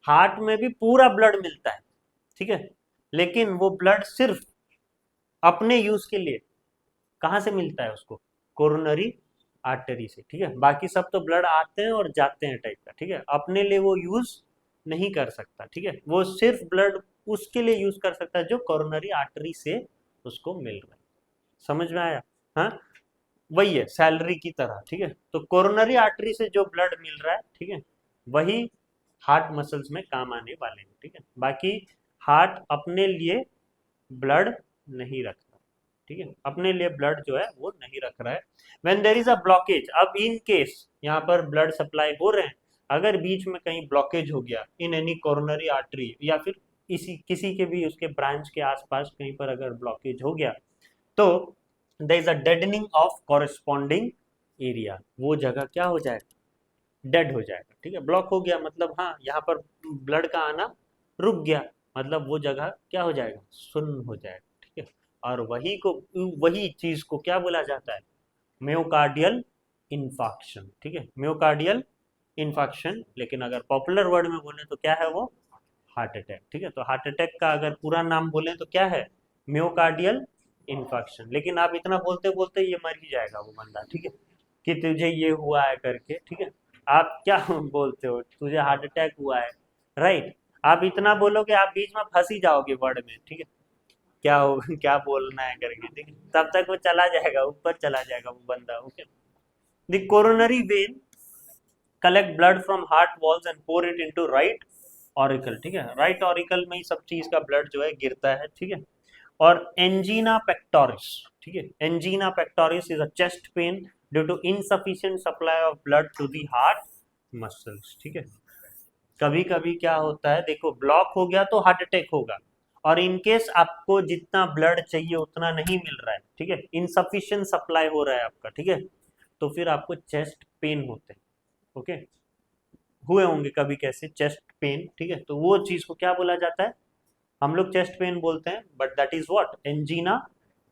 हार्ट में भी पूरा ब्लड मिलता है। ठीक है, लेकिन वो ब्लड सिर्फ अपने यूज के लिए कहाँ से मिलता है उसको, कोरोनरी आर्टरी से। ठीक है, बाकी सब तो ब्लड आते हैं और जाते हैं टाइप का। ठीक है, अपने लिए वो यूज नहीं कर सकता। ठीक है, वो सिर्फ ब्लड उसके लिए यूज कर सकता है जो कोरोनरी आर्टरी से उसको मिल रहा है। समझ में आया? हाँ, वही है सैलरी की तरह। ठीक है, तो कोरोनरी आर्टरी से जो ब्लड मिल रहा है, ठीक है, वही हार्ट मसल्स में काम आने वाले हैं। ठीक है, बाकी हार्ट अपने लिए ब्लड नहीं रखता। ठीक है, अपने लिए ब्लड जो है वो नहीं रख रहा है। When there is a blockage, अब इन केस यहाँ पर ब्लड सप्लाई हो रहे हैं, अगर बीच में कहीं ब्लॉकेज हो गया इन एनी कोरोनरी आर्टरी या फिर इसी किसी के भी उसके ब्रांच के आसपास कहीं पर अगर ब्लॉकेज हो गया, तो there is a deadening of corresponding area, वो जगह क्या हो जाएगा, डेड हो जाएगा। ठीक है, ब्लॉक हो गया मतलब हाँ यहाँ पर ब्लड का आना रुक गया, मतलब वो जगह क्या हो जाएगा, सुन्न हो जाएगा। ठीक है, और वही चीज को क्या बोला जाता है, म्योकार्डियल इन्फाक्शन। ठीक है, म्योकार्डियल इन्फाक्शन, लेकिन अगर पॉपुलर वर्ड में बोले तो क्या है वो, हार्ट अटैक। ठीक है, तो हार्ट अटैक का अगर पूरा नाम बोले तो क्या है, म्योकार्डियल इन्फाक्शन। लेकिन आप इतना बोलते बोलते ये मर ही जाएगा वो बंदा। ठीक है, कि तुझे ये हुआ है करके। ठीक है, आप क्या बोलते हो, तुझे हार्ट अटैक हुआ है, राइट, आप इतना बोलोगे आप बीच में फंस ही जाओगे वर्ड में। ठीक है, क्या हो क्या बोलना है करके। ठीक है, तब तक वो चला जाएगा, ऊपर चला जाएगा वो बंदा। Okay, the coronary vein collect blood from heart walls and pour it into right auricle. ठीक है, राइट ऑरिकल में ही सब चीज का ब्लड जो है गिरता है। ठीक है, और एंजीना पेक्टोरिस। ठीक है, angina pectoris is a chest pain due to insufficient supply of blood to the heart muscles. ठीक है, कभी कभी क्या होता है, देखो ब्लॉक हो गया तो हार्ट अटैक होगा, और इनकेस आपको जितना ब्लड चाहिए उतना नहीं मिल रहा है, ठीक है, इनसफिशिएंट सप्लाई हो रहा है आपका, ठीक है, तो फिर आपको चेस्ट पेन होते हैं। ओके, हुए होंगे कभी कैसे चेस्ट पेन। ठीक है, तो वो चीज को क्या बोला जाता है, हम लोग चेस्ट पेन बोलते हैं, but that is what, angina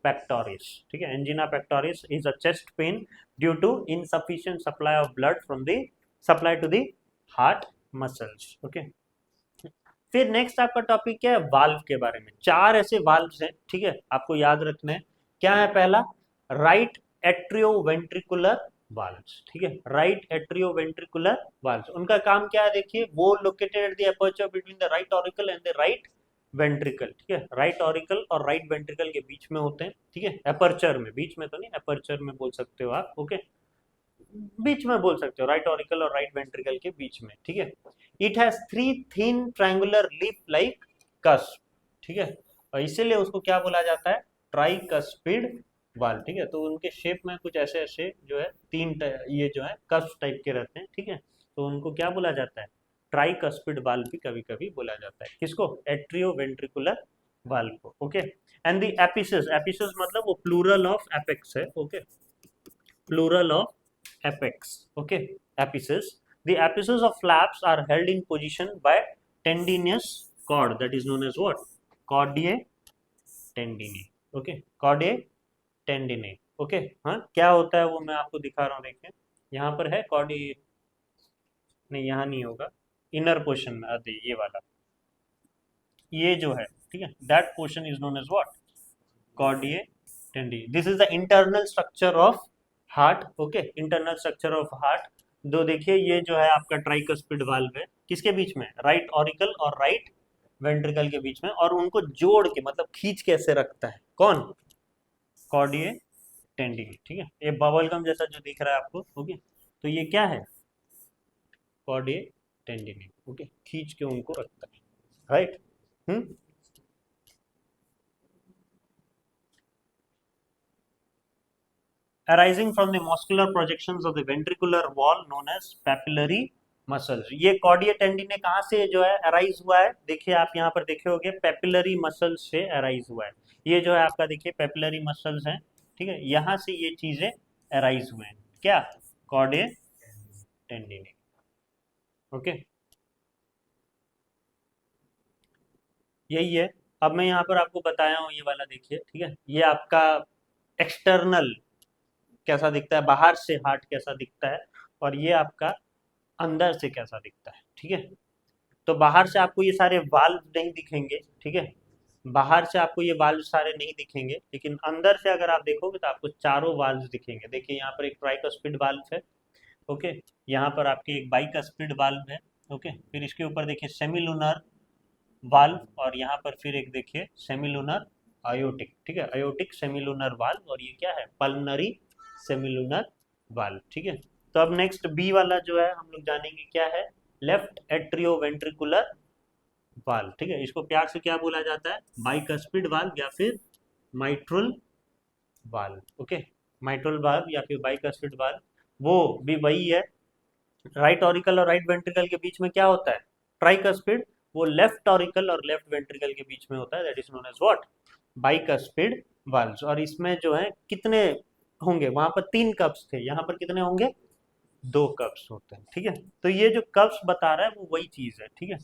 pectoris. ठीक है, angina pectoris is a chest pain due to insufficient supply of blood from the supply to the heart muscles. Okay, फिर नेक्स्ट आपका टॉपिक क्या है, वाल्व के बारे में। चार ऐसे वाल्व हैं, ठीक है, आपको याद रखना है। क्या है पहला, राइट एट्रियो वेंट्रिकुलर वाल्व्स। ठीक है, राइट एट्रियो वेंट्रिकुलर वाल्व्स, उनका काम क्या है, देखिए, वो located at the aperture between the right auricle and the right ventricle. ठीक है, राइट ऑरिकल और राइट वेंट्रिकल के बीच में होते हैं। ठीक है, एपर्चर में, बीच में तो नहीं, एपर्चर में बोल सकते हो आप। ओके, बीच में बोल सकते हो, राइट ऑरिकल और राइट वेंट्रिकल के बीच में। ठीक है, it has three thin triangular lip like cusp. ठीक है, और इसीलिए उसको क्या बोला जाता है, ट्राइकस्पिड वाल्व। ठीक है, तो उनके शेप में कुछ ऐसे ऐसे जो है ये जो है कस्प टाइप के रहते हैं। ठीक है, तो उनको क्या बोला जाता है, ट्राइकस्पिड वाल्व भी कभी कभी बोला जाता है। किसको, एट्रियो वेंट्रिकुलर वाल्व को। Okay, and the apices, apices मतलब वो प्लूरल ऑफ एपेक्स है। Okay, plural of apex. Okay, apices. The apices of flaps are held in position by tendinous cord, that is known as what? Cordae tendineae. Okay, cordae tendineae. Okay, हाँ क्या होता है वो मैं आपको दिखा रहा हूँ, देखिए यहाँ पर है कॉर्डी, नहीं यहाँ नहीं होगा, इनर पोर्शन में आते ये वाला, ये जो है, ठीक है, that portion is known as what, chordae tendineae. This is the internal structure of heart. Okay, internal structure of heart. दो देखिए, ये जो है आपका ट्राइकस्पिड वाल्व है, किसके बीच में, राइट ऑरिकल और राइट वेंट्रिकल के बीच में, और उनको जोड़ के मतलब खींच कैसे रखता है कौन, कॉर्डिए टेंडिनी। ठीक है, ये बबल गम जैसा जो दिख रहा है आपको। ओके, तो ये क्या है, कॉर्डिए टेंडिनी। ओके, खींच के उनको रखता है, right. Hmm, arising from the muscular projections of the ventricular wall known as papillary muscles. ये कॉर्डिया टेंडिने कहाँ से जो है अराइज हुआ है, देखिए आप यहाँ पर देखे होंगे पेपिलरी मसल्स से अराइज हुआ है। ये जो है आपका देखिए पेपिलरी मसल्स हैं, ठीक है, यहाँ से ये चीजें अराइज हुए हैं, क्या, कॉर्डिया टेंडिने। ओके, यही है। अब मैं यहाँ पर आपको बताया हूँ ये वाला देखिए, ठीक है, ये आपका एक्सटर्नल कैसा दिखता है, बाहर से हार्ट कैसा दिखता है, और ये आपका अंदर से कैसा दिखता है, ठीक है। तो बाहर से आपको ये सारे वाल्व नहीं दिखेंगे, ठीक है, बाहर से आपको ये वाल्व सारे नहीं दिखेंगे, लेकिन अंदर से अगर आप देखोगे तो आपको चारों वाल्व दिखेंगे। देखिए यहाँ पर एक ट्राइकस्पिड वाल्व है, ओके, यहाँ पर आपके एक बाइकस्पिड वाल्व है, ओके, फिर इसके ऊपर देखिए सेमिलुनर वाल्व, और यहाँ पर फिर एक देखिए सेमिलुनर आयोटिक, ठीक है, आयोटिक सेमिलुनर वाल्व, और ये क्या है, पल्मनरी सेमिलुनर वाल्व, ठीक है। तो अब नेक्स्ट बी वाला जो है हम लोग जानेंगे क्या है, लेफ्ट एट्रियोवेंट्रिकुलर वाल्व, ठीक है, इसको प्यार से क्या बोला जाता है, बाइकस्पिड वाल्व या फिर mitral valve, okay, mitral valve या फिर बाइकस्पिड वाल्व, वो भी वही है। राइट ऑरिकल और राइट वेंट्रिकल के बीच में क्या होता है, ट्राइकस्पिड, वो लेफ्ट ऑरिकल और लेफ्ट वेंट्रिकल के बीच में होता है, that is known as what, bicuspid valves. और इसमें जो है कितने होंगे, वहां पर 3 कप्स थे, यहाँ पर कितने होंगे, 2 कप्स होते हैं, ठीक है। तो ये जो कप्स बता रहा है वो वही चीज है, ठीक है,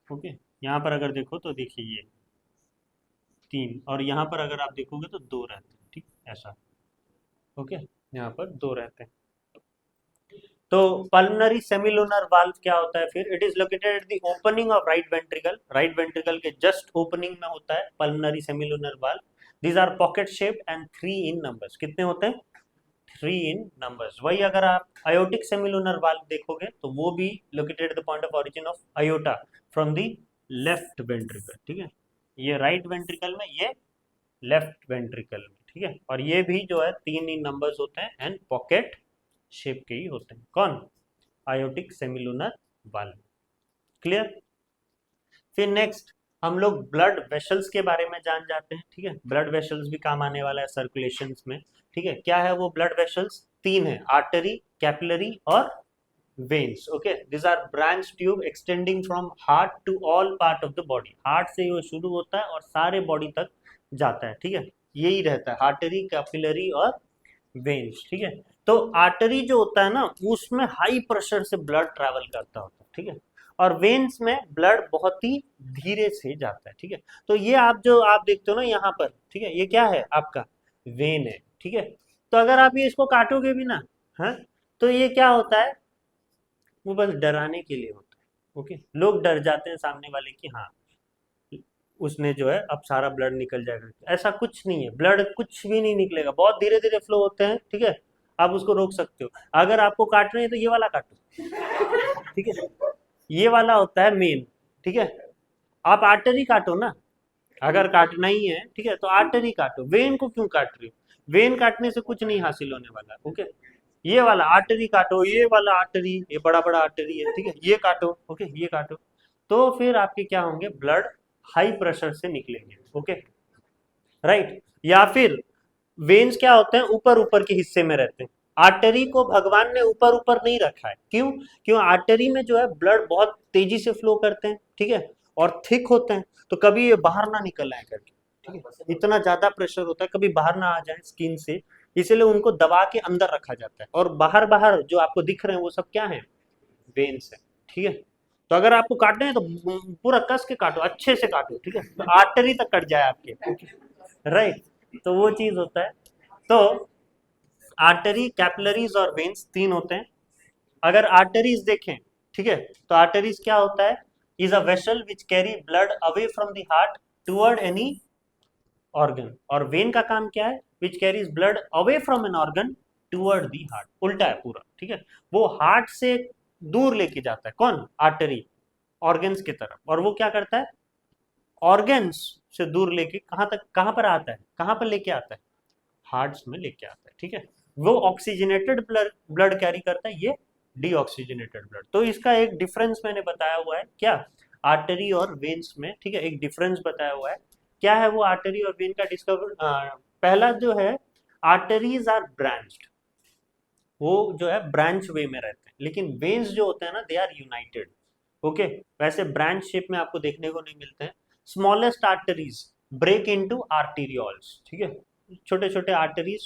ओके। यहाँ पर अगर देखो तो देखिए ये 3, और यहाँ पर अगर आप देखोगे तो 2 रहते हैं, ठीक, ऐसा, ओके, यहाँ पर 2 रहते हैं। तो पल्मनरी सेमिलुनर वाल्व क्या होता है फिर, it is located at the opening of right ventricle, right ventricle के जस्ट ओपनिंग में होता है pulmonary semilunar valve. These are pocket shaped and 3 in numbers, कितने होते हैं, 3 इन नंबर्स। वही अगर आप आयोटिक सेमिलुनर वाल्व देखोगे तो वो भी located the point of origin of iota from the left ventricle, ठीक है, ये राइट वेंट्रिकल में, ये लेफ्ट वेंट्रिकल में, ठीक है, और ये भी जो है 3 इन नंबर्स होते हैं एंड पॉकेट शेप के ही होते हैं, कौन, आयोटिक सेमिलुनर वाल्व, क्लियर। फिर नेक्स्ट हम लोग ब्लड वेसल्स के बारे में जान जाते हैं, ठीक है, ब्लड वेसल्स भी काम आने वाला है सर्कुलेशन में, ठीक है। क्या है वो ब्लड वेसल्स, 3 है, आर्टरी, कैपिलरी और veins, okay. This are branch tube extending from heart to all part of the body, heart से वो शुरू होता है और सारे बॉडी तक जाता है, ठीक है, यही रहता है आर्टरी, कैपिलरी और वेन्स, ठीक है। तो आर्टरी जो होता है ना उसमें हाई प्रेशर से ब्लड ट्रैवल करता होता है, ठीक है, और वेन्स में ब्लड बहुत ही धीरे से जाता है, ठीक है। तो ये आप जो आप देखते हो ना यहाँ पर, ठीक है, ये क्या है आपका वेन है, ठीक है। तो अगर आप ये इसको काटोगे भी ना, हाँ, तो ये क्या होता है, वो बस डराने के लिए होता है, ओके, लोग डर जाते हैं सामने वाले की, हाँ उसने जो है अब सारा ब्लड निकल जाएगा, ऐसा कुछ नहीं है, ब्लड कुछ भी नहीं निकलेगा, बहुत धीरे धीरे फ्लो होते हैं, ठीक है, आप उसको रोक सकते हो। अगर आपको काट रहे हैं तो ये वाला काटो, ठीक है, ये वाला होता है मेन, ठीक है, आप आर्टरी काटो ना, अगर काटना ही है, ठीक है, तो आर्टरी काटो, वेन को क्यों काट रही हो, वेन काटने से कुछ नहीं हासिल होने वाला, ओके, ये वाला आर्टरी काटो, ये वाला आर्टरी, ये बड़ा बड़ा आर्टरी है, ठीक है, ये काटो, ओके, ये काटो, तो फिर आपके क्या होंगे, ब्लड हाई प्रेशर से निकलेंगे, ओके, राइट। या फिर वेन्स क्या होते हैं, ऊपर ऊपर के हिस्से में रहते हैं, आर्टरी को भगवान ने ऊपर ऊपर नहीं रखा है, क्यों, क्यों आर्टरी में जो है ब्लड बहुत तेजी से फ्लो करते हैं, ठीक है, और थिक होते हैं, तो कभी ये बाहर ना निकल आए करके, ठीक है, इतना ज्यादा प्रेशर होता है कभी बाहर ना आ जाए स्किन से, इसीलिए उनको दबा के अंदर रखा जाता है, और बाहर बाहर जो आपको दिख रहे हैं वो सब क्या है, वेन्स है, ठीक है। तो अगर आपको काटना है तो पूरा कस के काटो, अच्छे से काटो, ठीक है, तो आर्टरी तक कट जाए आपके, राइट, तो वो चीज होता है। तो आर्टरी, कैपिलरीज और वेन्स 3 होते हैं। अगर आर्टरीज देखें, ठीक है, तो आर्टरीज क्या होता है, is a vessel which carry blood away from the heart toward any organ, और वेन का काम क्या है, which carries blood away from an organ toward the heart, उल्टा है पूरा, ठीक है, वो हार्ट से दूर लेके जाता है, कौन, आर्टरी, ऑर्गन्स की तरफ, और वो क्या करता है, ऑर्गन्स से दूर लेके कहाँ तक, कहाँ पर आता है, कहाँ पर लेके आता है, हार्ट्स में लेके आता है, ठीक है, वो ऑक्सीजनेटेड ब्लड कैरी करता है, ये डीऑक्सीजनेटेड ब्लड। तो इसका एक डिफरेंस मैंने बताया हुआ है, क्या, आर्टरी और वेन्स में, ठीक है, एक डिफरेंस बताया हुआ है, क्या है वो आर्टरी और वेन का डिस्कवर, पहला जो है आर्टरीज आर ब्रांच्ड, वो जो है ब्रांच वे में रहते हैं, लेकिन वेन्स जो होते हैं ना दे आर यूनाइटेड। ओके, वैसे ब्रांच शेप में आपको देखने को नहीं मिलते हैं। Smallest arteries break into arterioles, ठीक है, छोटे छोटे आर्टरीज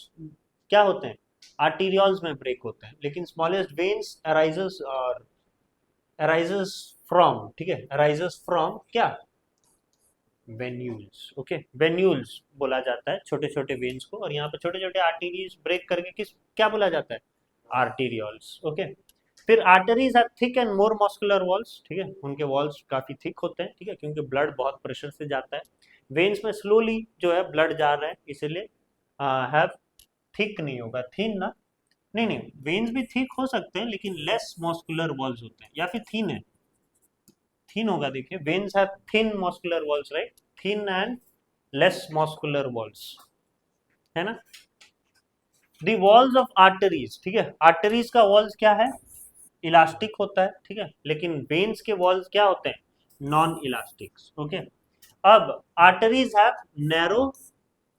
क्या होते हैं, आर्टीरियोल्स में ब्रेक होते हैं, लेकिन स्मॉलेस्ट वेन्स अराइजेस फ्रॉम, ठीक है, अराइजेस फ्रॉम क्या, वेन्यूल्स। ओके, वेन्यूल्स बोला जाता है छोटे छोटे वेन्स को, और यहाँ पे छोटे छोटे आर्टरीज ब्रेक करके किस क्या बोला जाता है, आर्टीरियोल्स। ओके, फिर arteries are thick and more muscular walls, ठीक है, उनके वॉल्स काफी थिक होते हैं, ठीक है, क्योंकि ब्लड बहुत प्रेशर से जाता है। वेन्स में स्लोली जो है ब्लड जा रहा है, इसीलिए हैव थिक नहीं होगा, थिन ना, नहीं नहीं, वेन्स भी थिक हो सकते हैं लेकिन लेस मस्कुलर वॉल्स होते हैं, या फिर थिन है, थिन होगा, देखिए veins have thin muscular walls, right, thin and less muscular walls, है ना। दी वॉल्स ऑफ आर्टरीज, ठीक है, आर्टरीज का वॉल्स क्या है, इलास्टिक होता है, ठीक है, लेकिन वेन्स के वॉल्स क्या होते हैं, नॉन इलास्टिक। ओके, अब arteries have narrow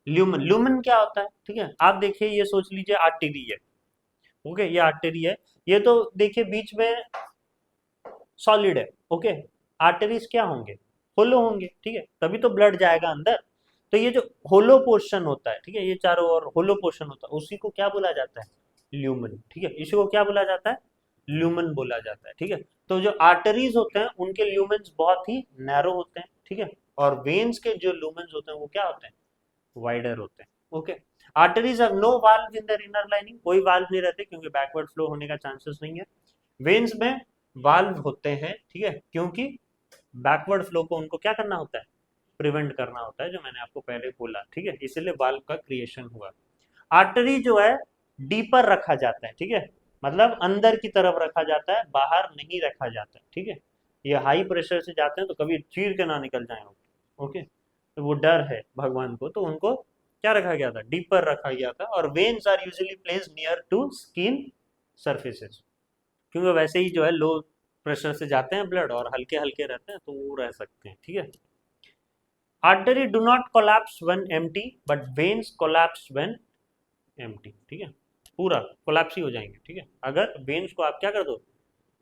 lumen, lumen क्या होता है, ठीक है, आप देखिए ये सोच लीजिए आर्टरी है, ओके, ये आर्टरी है, ये तो देखिए बीच में सॉलिड है, ओके, आर्टरीज क्या होंगे, होलो होंगे, ठीक है, तभी तो ब्लड जाएगा अंदर। तो ये जो होलो पोर्शन होता है, ठीक है, ये चारों ओर होलो पोर्शन होता है, उसी को क्या बोला जाता है, ल्यूमन, ठीक है, इसी को क्या बोला जाता है, ल्यूमन बोला जाता है, ठीक है। तो जो आर्टरीज होते हैं उनके ल्यूमेन्स बहुत ही नैरो होते हैं, ठीक है, और वेन्स के जो ल्यूमेन्स होते हैं वो क्या होते हैं, वाइडर होते हैं। Okay, arteries have no valve in their inner lining, कोई वाल्व नहीं रहते क्योंकि बैकवर्ड फ्लो होने का चांसेस नहीं है। वेन्स में वाल्व होते हैं, ठीक है, क्योंकि बैकवर्ड फ्लो को उनको क्या करना होता है, प्रिवेंट करना होता है, जो मैंने आपको पहले बोला, ठीक है, इसीलिए वाल्व का क्रिएशन हुआ। आर्टरी जो है डीपर रखा जाता है, ठीक है, मतलब अंदर की तरफ रखा जाता है, बाहर नहीं रखा जाता है, ठीक है, ये हाई प्रेशर से जाते हैं तो कभी चीर के ना निकल जाए। ओके, तो वो डर है भगवान को, तो उनको क्या रखा गया था, डीपर रखा गया था। और veins are usually placed near to skin surfaces, क्योंकि वैसे ही जो है लो प्रेशर से जाते हैं ब्लड और हल्के हल्के रहते हैं, तो वो रह सकते हैं, ठीक है। Artery do not collapse when empty but veins collapse when empty, ठीक है, पूरा कोलैप्स ही हो जाएंगे, ठीक है, अगर वेन्स को आप क्या कर दो,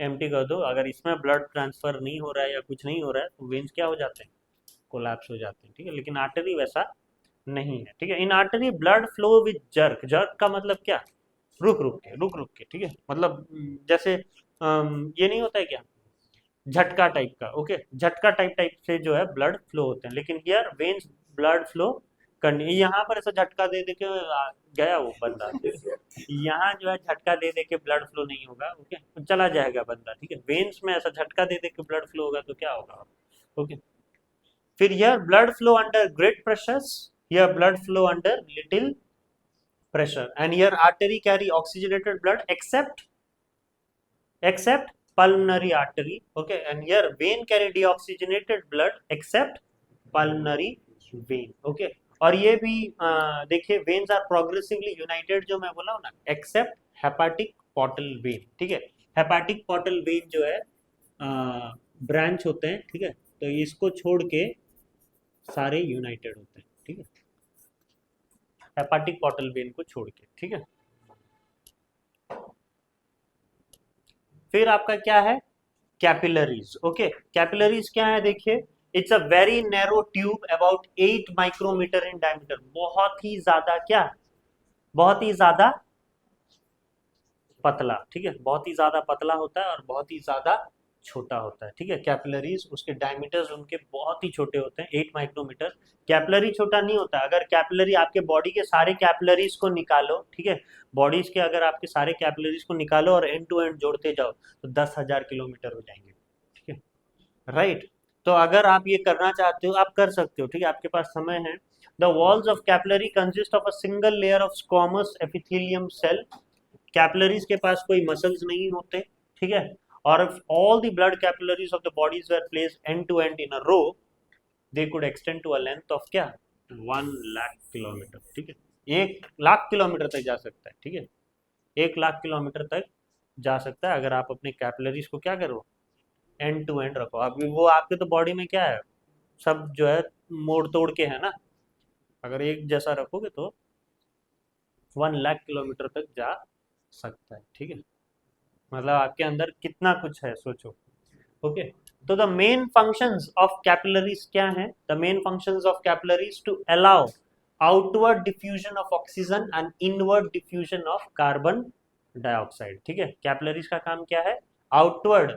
एम्प्टी कर दो, अगर इसमें ब्लड ट्रांसफर नहीं हो रहा है या कुछ नहीं हो रहा है तो वेन्स क्या हो जाते हैं, कोलैप्स हो जाते हैं, ठीक है, लेकिन आर्टरी वैसा नहीं है, ठीक है। In artery blood flow with jerk, jerk का मतलब क्या, रुक रुक के, रुक रुक के, ठीक है, मतलब जैसे ये नहीं होता है क्या, झटका टाइप का, ओके, झटका टाइप टाइप से जो है ब्लड फ्लो होते हैं, लेकिन हियर वेन्स ब्लड फ्लो करनी, यहाँ पर ऐसा झटका दे दे के गया वो बंदा, यहाँ जो है झटका दे दे के ब्लड फ्लो नहीं होगा, ओके, चला जाएगा बंदा, ठीक है, वेन्स में ऐसा झटका दे दे के ब्लड फ्लो होगा तो क्या होगा, ओके। फिर यह blood flow under great pressures, यह blood flow under little pressure, and here artery carry oxygenated blood except pulmonary artery, okay, and here vein carry deoxygenated blood except pulmonary vein, okay। और ये भी देखिए veins are progressively United, जो मैं बोला हूँ ना, एक्सेप्ट हेपाटिक पोर्टल वेन, ठीक है, हेपाटिक पोर्टल वेन जो है ब्रांच होते हैं, ठीक है, तो इसको छोड़ के सारे यूनाइटेड होते हैं, ठीक है, हेपाटिक पोर्टल वेन को छोड़ के, ठीक है। फिर आपका क्या है, कैपिलरीज, ओके, कैपिलरीज क्या है, देखिए it's a very narrow tube about 8 micrometer in diameter, बहुत ही ज्यादा क्या, बहुत ही ज्यादा पतला, ठीक है, बहुत ही ज्यादा पतला होता है और बहुत ही ज्यादा छोटा होता है, ठीक है, कैपिलरीज, उसके डायमीटर्स उनके बहुत ही छोटे होते हैं, 8 माइक्रोमीटर। कैपिलरी छोटा नहीं होता, अगर कैपिलरी आपके बॉडी के सारे कैपिलरीज को निकालो, ठीक है, बॉडीज के अगर आपके सारे कैपिलरीज को निकालो और एंड टू एंड जोड़ते जाओ तो 10,000 किलोमीटर हो जाएंगे, ठीक है, राइट। तो अगर आप ये करना चाहते हो आप कर सकते हो, ठीक है, आपके पास समय है। The walls of capillary consist of a single layer of squamous epithelium cell, capillaries के पास कोई मसल्स नहीं होते, ठीक है, और if all the blood capillaries of the bodies were placed end to end in a row, they could extend to a length of क्या, 1,00,000 kilometre, ठीक है, 1,00,000 किलोमीटर तक जा सकता है, ठीक है, 1,00,000 किलोमीटर तक जा सकता है, अगर आप अपने कैपिलरीज को क्या करो, एंड टू एंड रखो। अभी वो आपके तो बॉडी में क्या है, सब जो है मोड़ तोड़ के है ना, अगर एक जैसा रखोगे तो 1 लाख किलोमीटर तक जा सकता है, ठीक है। मतलब आपके अंदर कितना कुछ है सोचो। ओके, तो the main functions of capillaries क्या है? The main functions of capillaries to allow outward diffusion of oxygen and inward diffusion of carbon dioxide, ठीक है। कैपिलरीज का काम क्या है? Outward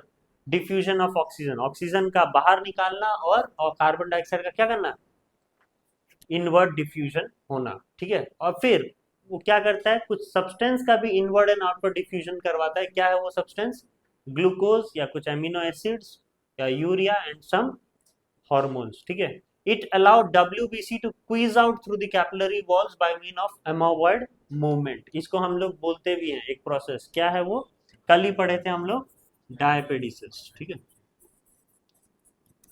diffusion of oxygen, oxygen का बाहर निकालना, और कार्बन डाइऑक्साइड का क्या करना? इनवर्ड डिफ्यूजन होना, ठीक है। और फिर वो क्या करता है? कुछ सब्सटेंस का भी इनवर्ड एंड आउटवर्ड डिफ्यूजन करवाता है। क्या है वो सब्सटेंस? ग्लूकोज या कुछ एमिनो एसिड्स या यूरिया एंड सम हॉर्मोन्स, ठीक है। It allowed WBC to squeeze out through the capillary walls by mean of amoeboid movement. इसको हम लोग बोलते भी हैं एक प्रोसेस, क्या है वो? कल ही पढ़े थे हम लोग, डायपेडिसिस, ठीक है,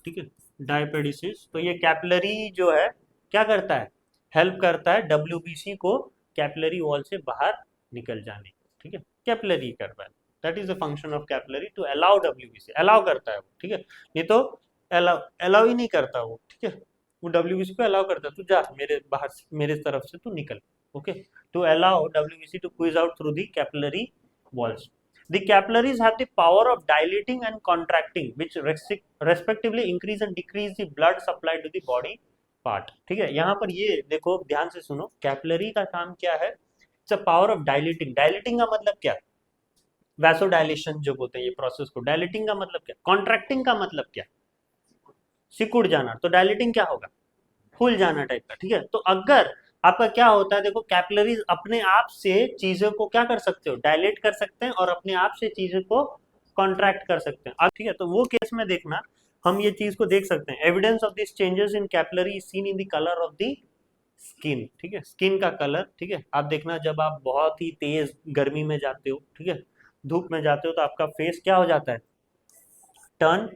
ठीक है, डायपेडिसिस। तो ये कैपिलरी जो है क्या करता है? हेल्प करता है WBC को कैपिलरी वॉल से बाहर निकल जाने, ठीक है। कैपिलरी कर रहा है, that is the function of capillary, to allow WBC, allow करता है वो, ठीक है। ये तो अलाउ अलाउ ही नहीं करता वो, ठीक है। वो WBC को अलाउ करता है, तू जा मेरे बाहर, मेरे तरफ से तू निकल, okay. To allow WBC to squeeze out through the capillary walls. The capillaries have the power of dilating and contracting, which respectively increase and decrease the blood supply to the body part. ठीक है, यहाँ पर ये देखो ध्यान से सुनो, capillary का काम क्या है? It's a power of dilating. Dilating का मतलब क्या? वैसोडाइलेशन जो बोलते हैं ये प्रोसेस को। डायलेटिंग का मतलब क्या? कॉन्ट्रैक्टिंग का मतलब क्या? सिकुड़ जाना। तो डायलेटिंग क्या होगा? फूल जाना टाइप का, ठीक है। तो अगर आपका क्या होता है, देखो कैपिलरीज अपने आप से चीजों को क्या कर सकते हो? डायलेट कर सकते हैं, और अपने आप से चीजों को कॉन्ट्रैक्ट कर सकते हैं, अब ठीक है। तो वो केस में देखना, हम ये चीज को देख सकते हैं। Evidence of this changes in capillary seen in the colour of the skin, ठीक है, स्किन का कलर, ठीक है। आप देखना जब आप बहुत ही तेज गर्मी में जाते हो, ठीक है, धूप में जाते हो, तो आपका फेस क्या हो जाता है? Turn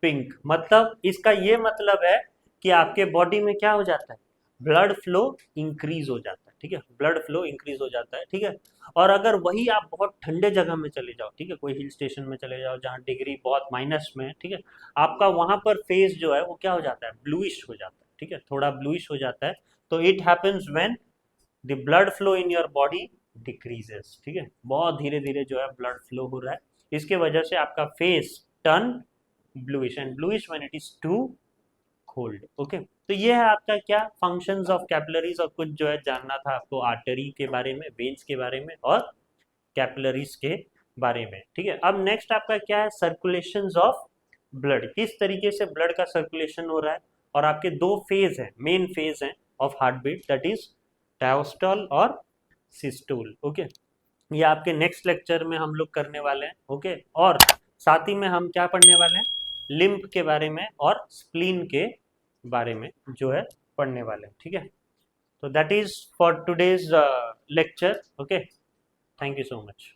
pink. मतलब इसका ये मतलब है कि आपके बॉडी में क्या हो जाता है? ब्लड फ्लो इंक्रीज हो जाता है, ठीक है, ब्लड फ्लो इंक्रीज हो जाता है, ठीक है। और अगर वही आप बहुत ठंडे जगह में चले जाओ, ठीक है, कोई हिल स्टेशन में चले जाओ जहाँ डिग्री बहुत माइनस में है, ठीक है, आपका वहां पर फेस जो है वो क्या हो जाता है? ब्लूइश हो जाता है, ठीक है, थोड़ा ब्लूइश हो जाता है। तो it happens when the blood flow in your body decreases, ठीक है, बहुत धीरे धीरे जो है ब्लड फ्लो हो रहा है, इसके वजह से आपका face turn bluish, and bluish when it is too cold, okay. तो ये है आपका क्या? Functions of capillaries. और कुछ जो है जानना था आपको आर्टरी के बारे में, वेन्स के बारे में, और कैपिलरीज के बारे में, ठीक है। अब नेक्स्ट आपका क्या है? सर्कुलेशंस ऑफ ब्लड, किस तरीके से ब्लड का सर्कुलेशन हो रहा है। और आपके दो फेज हैं, मेन फेज हैं of heart beat, that is diastole और सिस्टोल, ओके। ये आपके नेक्स्ट लेक्चर में हम लोग करने वाले हैं, ओके। और साथ ही में हम क्या पढ़ने वाले हैं? लिम्फ के बारे में और स्प्लीन के बारे में जो है पढ़ने वाले हैं, ठीक है। तो that is for today's lecture, okay. Thank you so much.